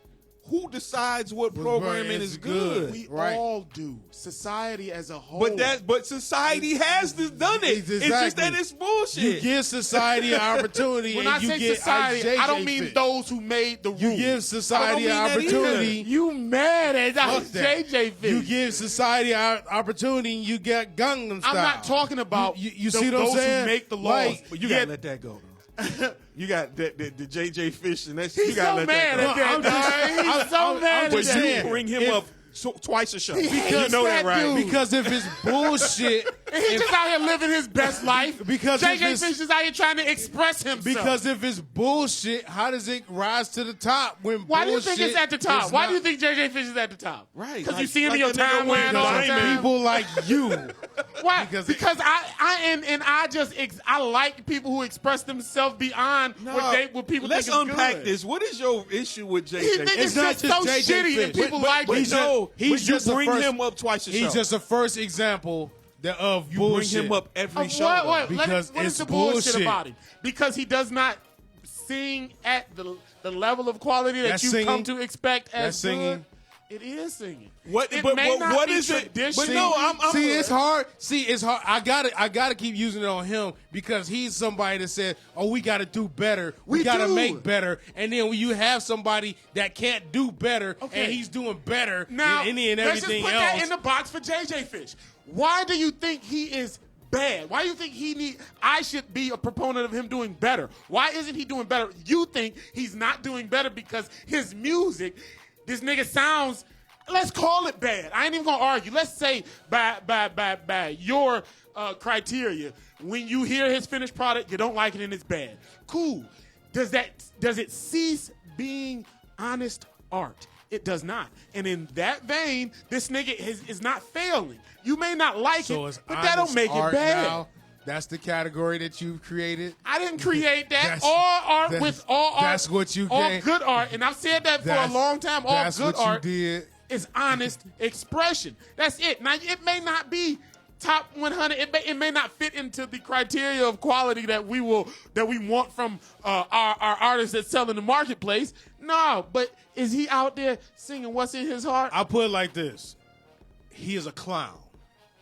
who decides what programming is good? We all do. Society as a whole. But society has done it. Exactly. It's just that it's bullshit. You give society an opportunity. When and I you say get society, JJ I don't mean fit. those who made the rules. You give society an I don't mean that opportunity. You mad at Fuck that. JJ Fish. You give society an opportunity and you get Gangnam Style. I'm not talking about you see what I'm those saying? who make the laws. Like, But you gotta let that go, though. You got the JJ Fish, and that's you He's gotta so let mad that go. at that, dog. He's so mad at But that. you bring him up twice a show. Because you know that, right? Because if it's bullshit, And he's just out here living his best life. Because JJ Fish is out here trying to express himself. Because if it's bullshit, how does it rise to the top when Why do you bullshit think it's at the top? is Why not- do you think JJ Fish is at the top? Right. Because Like- you see him in like your a nigga with timeline all the diamond. time. People like you. Why? Because- Because I like people who express themselves beyond what people Let's think is unpack good. this. What is your issue with JJ? He think it's not just just so JJ shitty and Fish. people like but it. no, he's but you just the bring first- him up twice a show. He's just the first example of you bullshit. bring him up every Of show. what? Because What is it's the bullshit bullshit. about him? Because he does not sing at the level of quality that That's you singing. come to expect as That's singing. good. It is singing. What? It But may not what be is it? But traditional. no, I'm See, it's hard. It's hard. I gotta keep using it on him because he's somebody that said, "Oh, we gotta do better. We gotta do. make better." And then when you have somebody that can't do better, Okay. and he's doing better Now, than any and let's just everything put else. that in the box for JJ Fish. Why do you think he is bad? Why do you think I should be a proponent of him doing better? Why isn't he doing better? You think he's not doing better because his music, this nigga sounds, let's call it bad. I ain't even gonna argue. Let's say by your criteria, when you hear his finished product, you don't like it and it's bad. Cool. Does it cease being honest art? It does not. And in that vein, this nigga is not failing. You may not like So it, it's but that don't honest make it art bad. now. That's the category that you've created. I didn't create that. That's- All art that's- with all art. that's what you all gave. good art, and I've said that for a That's- long time. All that's good what art you did. is honest expression. That's it. Now it may not be top 100. It may not fit into the criteria of quality that we want from our artists that sell in the marketplace. No, but is he out there singing what's in his heart? I'll put it like this: he is a clown.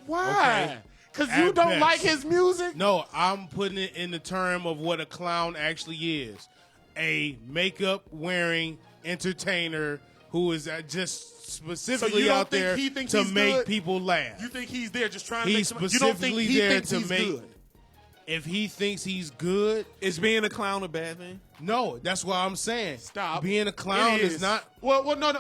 Why? Okay. Because you At don't best. like his music? No, I'm putting it in the term of what a clown actually is. A makeup wearing entertainer who is just specifically don't out think there he thinks to he's make good? people laugh. You think he's there just trying to He's make some, you don't think specifically he there thinks to he's make. good? If he thinks he's good, Is being a clown a bad thing? no, that's what I'm saying. Stop. Being a clown It is not. Well, no.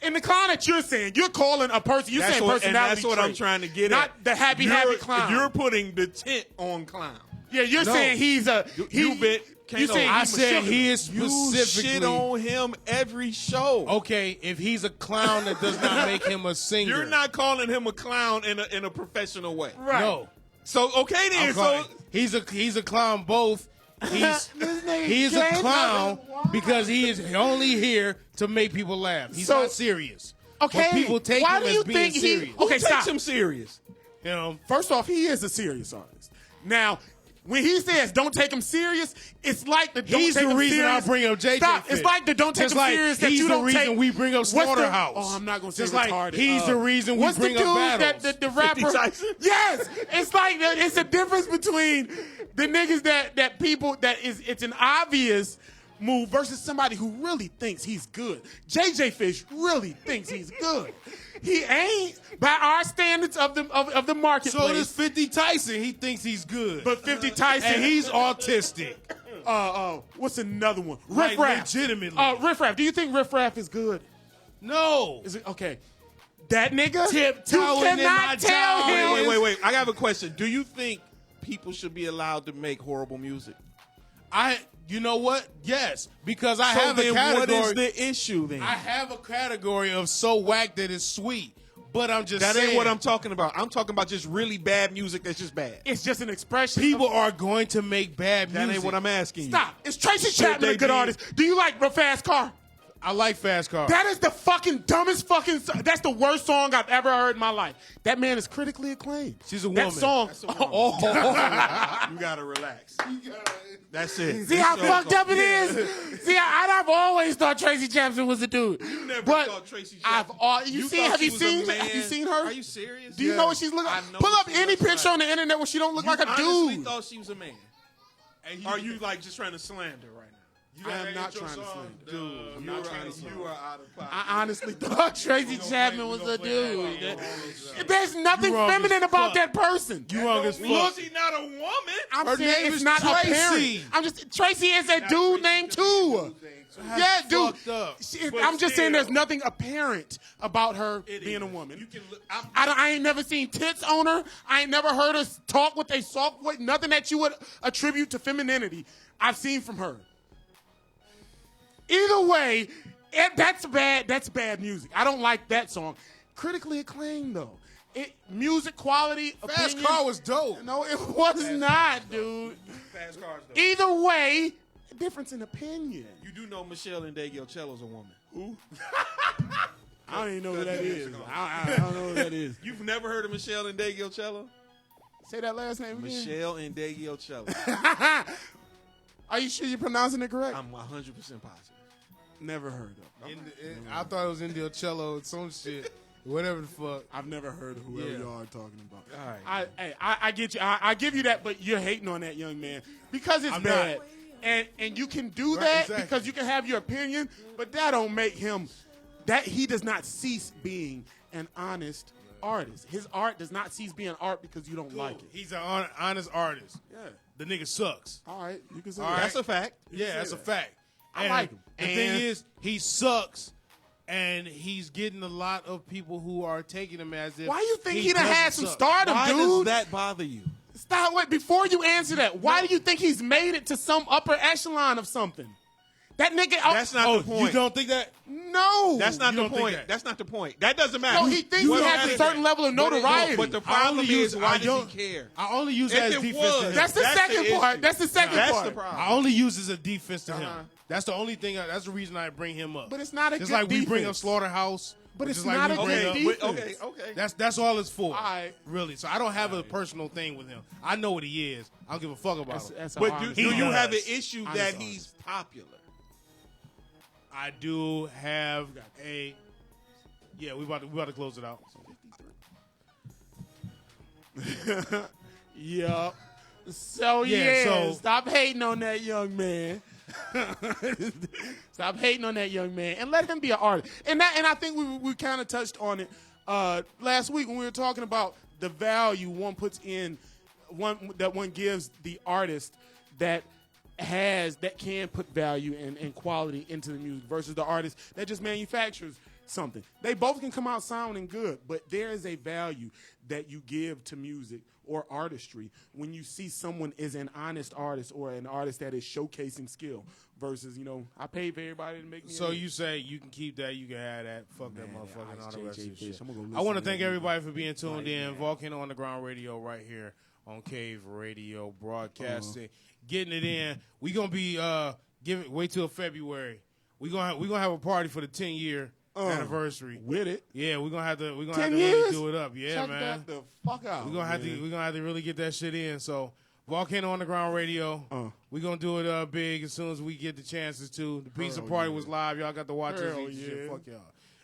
In the clown that you're saying, you're calling a person. You're saying and personality that's what I'm trait, trying to get not at. the happy clown. You're putting the tent on clown. Yeah, you're No. saying he's a. You bet. You saying I he's said he mature. is You specifically. shit on him every show. Okay, if he's a clown, that does not make him a singer. You're not calling him a clown in a professional way. Right. No. So okay then. I'm So calling- he's a clown both. He's a clown because he is only here to make people laugh. He's So- not serious. Okay. But people take Why him do as you being think serious. he? who Okay, takes stop. him serious? You know, First off, he is a serious artist. Now, when he says don't take him serious, it's like the don't He's take the him reason serious. I bring up JJ Stop. Fish. It's like the don't take Just him like serious that he's you the don't reason take. we bring up What's the- Slaughterhouse. Oh, I'm not going to say Just like retarded. he's the reason we what's bring the up dude battles. that the rapper? Tyson? Yes, it's like it's a difference between the niggas that people that is it's an obvious move versus somebody who really thinks he's good. JJ Fish really thinks he's good. He ain't by our standards of the marketplace. So does 50 Tyson. He thinks he's good. But 50 Tyson, and he's autistic. what's another one? Like, Riff Raff. legitimately. Riff Raff. Do you think Riff Raff is good? No. Is it okay? That nigga, Tiptoeing you in my cannot tell jaw. him. Wait. I have a question. Do you think people should be allowed to make horrible music? You know what? Yes, because I So have a then category. what is the issue then? I have a category of so whack that it's sweet, but I'm just That saying. ain't what I'm talking about. I'm talking about just really bad music that's just bad. It's just an expression. People are going to make bad That music. ain't what I'm asking you. Stop. Is Tracy Should Chapman a they good be- artist? Do you like Real Fast Car? I like Fast Car. That is the fucking dumbest fucking. That's the worst song I've ever heard in my life. That man is critically acclaimed. She's a That woman. song. Oh, you gotta relax. That's it. See how fucked up it is? See, I've always thought Tracy Chapman was a dude. You never but thought Tracy I've Chapman. all You seen. thought Have she you was a seen? man? Have you seen her? Are you serious? Do you know what she's looking I like? know Pull what up she any looks picture like. on the internet where she don't look like a honestly dude. thought she was a man. Are you like just trying to slander right now? I am not trying to slander. Dude, you are out of pocket. I honestly thought Tracy Chapman was a dude. There's nothing You wrong feminine as about fuck. that person. You wrong as fuck. Was he not a woman? I'm Her saying name it's is not Tracy. apparent. I'm just Tracy is a dude name too. Yeah, dude. Fucked up. I'm just saying there's nothing apparent about her being a woman. You can look. I ain't never seen tits on her. I ain't never heard her talk with a soft voice. Nothing that you would attribute to femininity I've seen from her. Either way, that's bad. That's bad music. I don't like that song. Critically acclaimed though. Music quality. Fast opinion, Car was dope. No, it was not, dude. Fast Car's dope. Either way, difference in opinion. You do know Michelle Ndegeocello's a woman. Who? I don't even know who that is. I don't know who that is. You've never heard of Michelle Ndegeocello? Say that last name again. Michelle Ndegeocello. Are you sure you're pronouncing it correct? I'm 100% positive. Never heard of. I thought it was Indio Cello or some shit. Whatever the fuck. I've never heard of whoever Yeah. y'all are talking about. All right. I get you. I give you that, but you're hating on that young man because it's I'm bad. not. And you can do Right, that exactly. because you can have your opinion, but that don't make him that he does not cease being an honest artist. His art does not cease being art because you don't like it. He's an honest artist. Yeah. The nigga sucks. All right. You can say All that. right. That's a fact. Yeah, that's a fact. I And like him. The And- thing is, he sucks, and he's getting a lot of people who are taking him as if. Why you think he done doesn't had some suck. stardom, Why dude? does that bother you? Stop. Wait, before you answer that, why do you think he's made it to some upper echelon of something? That nigga. That's not the point. You don't think that? No. That's not You the don't think point. that? That's not the point. That doesn't matter. No, he thinks What he has a matters- certain level of But it- notoriety. But the I problem only use- is, why I does don't- he care? I only use If that as it defense. was, to him. That's the That's the second part. issue. That's the second That's part. the problem. I only use as a defense to Uh-huh. him. That's the only thing. That's the reason I bring him up. But it's not a Just good like we bring up defense. Slaughterhouse. But it's just like not we a bring good up- defense. Okay. That's all it's for. All right. Really. So I don't have a personal thing with him. I know what he is. I don't give a fuck about him. That's But do He you does. have an issue Honest that artist. he's popular? I do have a. Yeah, we about to close it out. Yup. So Yeah, so- stop hating on that young man. Stop hating on that young man and let him be an artist. And I think we kind of touched on it last week when we were talking about the value one puts in one gives the artist that can put value and quality into the music versus the artist that just manufactures something. They both can come out sounding good, but there is a value that you give to music or artistry when you see someone is an honest artist or an artist that is showcasing skill versus, I paid for everybody to make me. So a hit. you say you can keep that, you can have that. Fuck that Man, motherfucker and Ice all the rest of JJ the Fish. shit. I'm gonna go I want to listen to thank that everybody for being tuned right in. now. Volcano Underground Radio right here on Cave Radio Broadcasting. Getting it in. We gonna be wait till February. We gonna have a party for the 10-year anniversary. with it. Yeah, we're gonna have to 10 really years? do it up. Yeah, Check man. that the fuck out. We're gonna have to really get that shit in. So Volcano Underground Radio. We're gonna do it big as soon as we get the chances to. The pizza party was live. Y'all got to watch this Hell shit. yeah. Fuck y'all.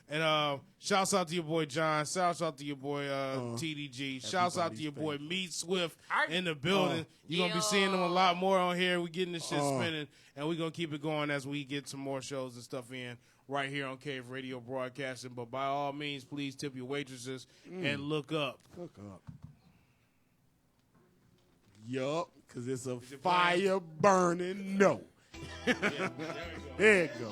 And shouts out to your boy John. Shouts out to your boy TDG. Shouts out to your boy Meat Swift in the building. You're going to be seeing them a lot more on here. We're getting this shit spinning, and we're going to keep it going as we get some more shows and stuff in right here on Cave Radio Broadcasting. But by all means, please tip your waitresses and look up. Look up. Yup, because it's a fire burning no. There you go.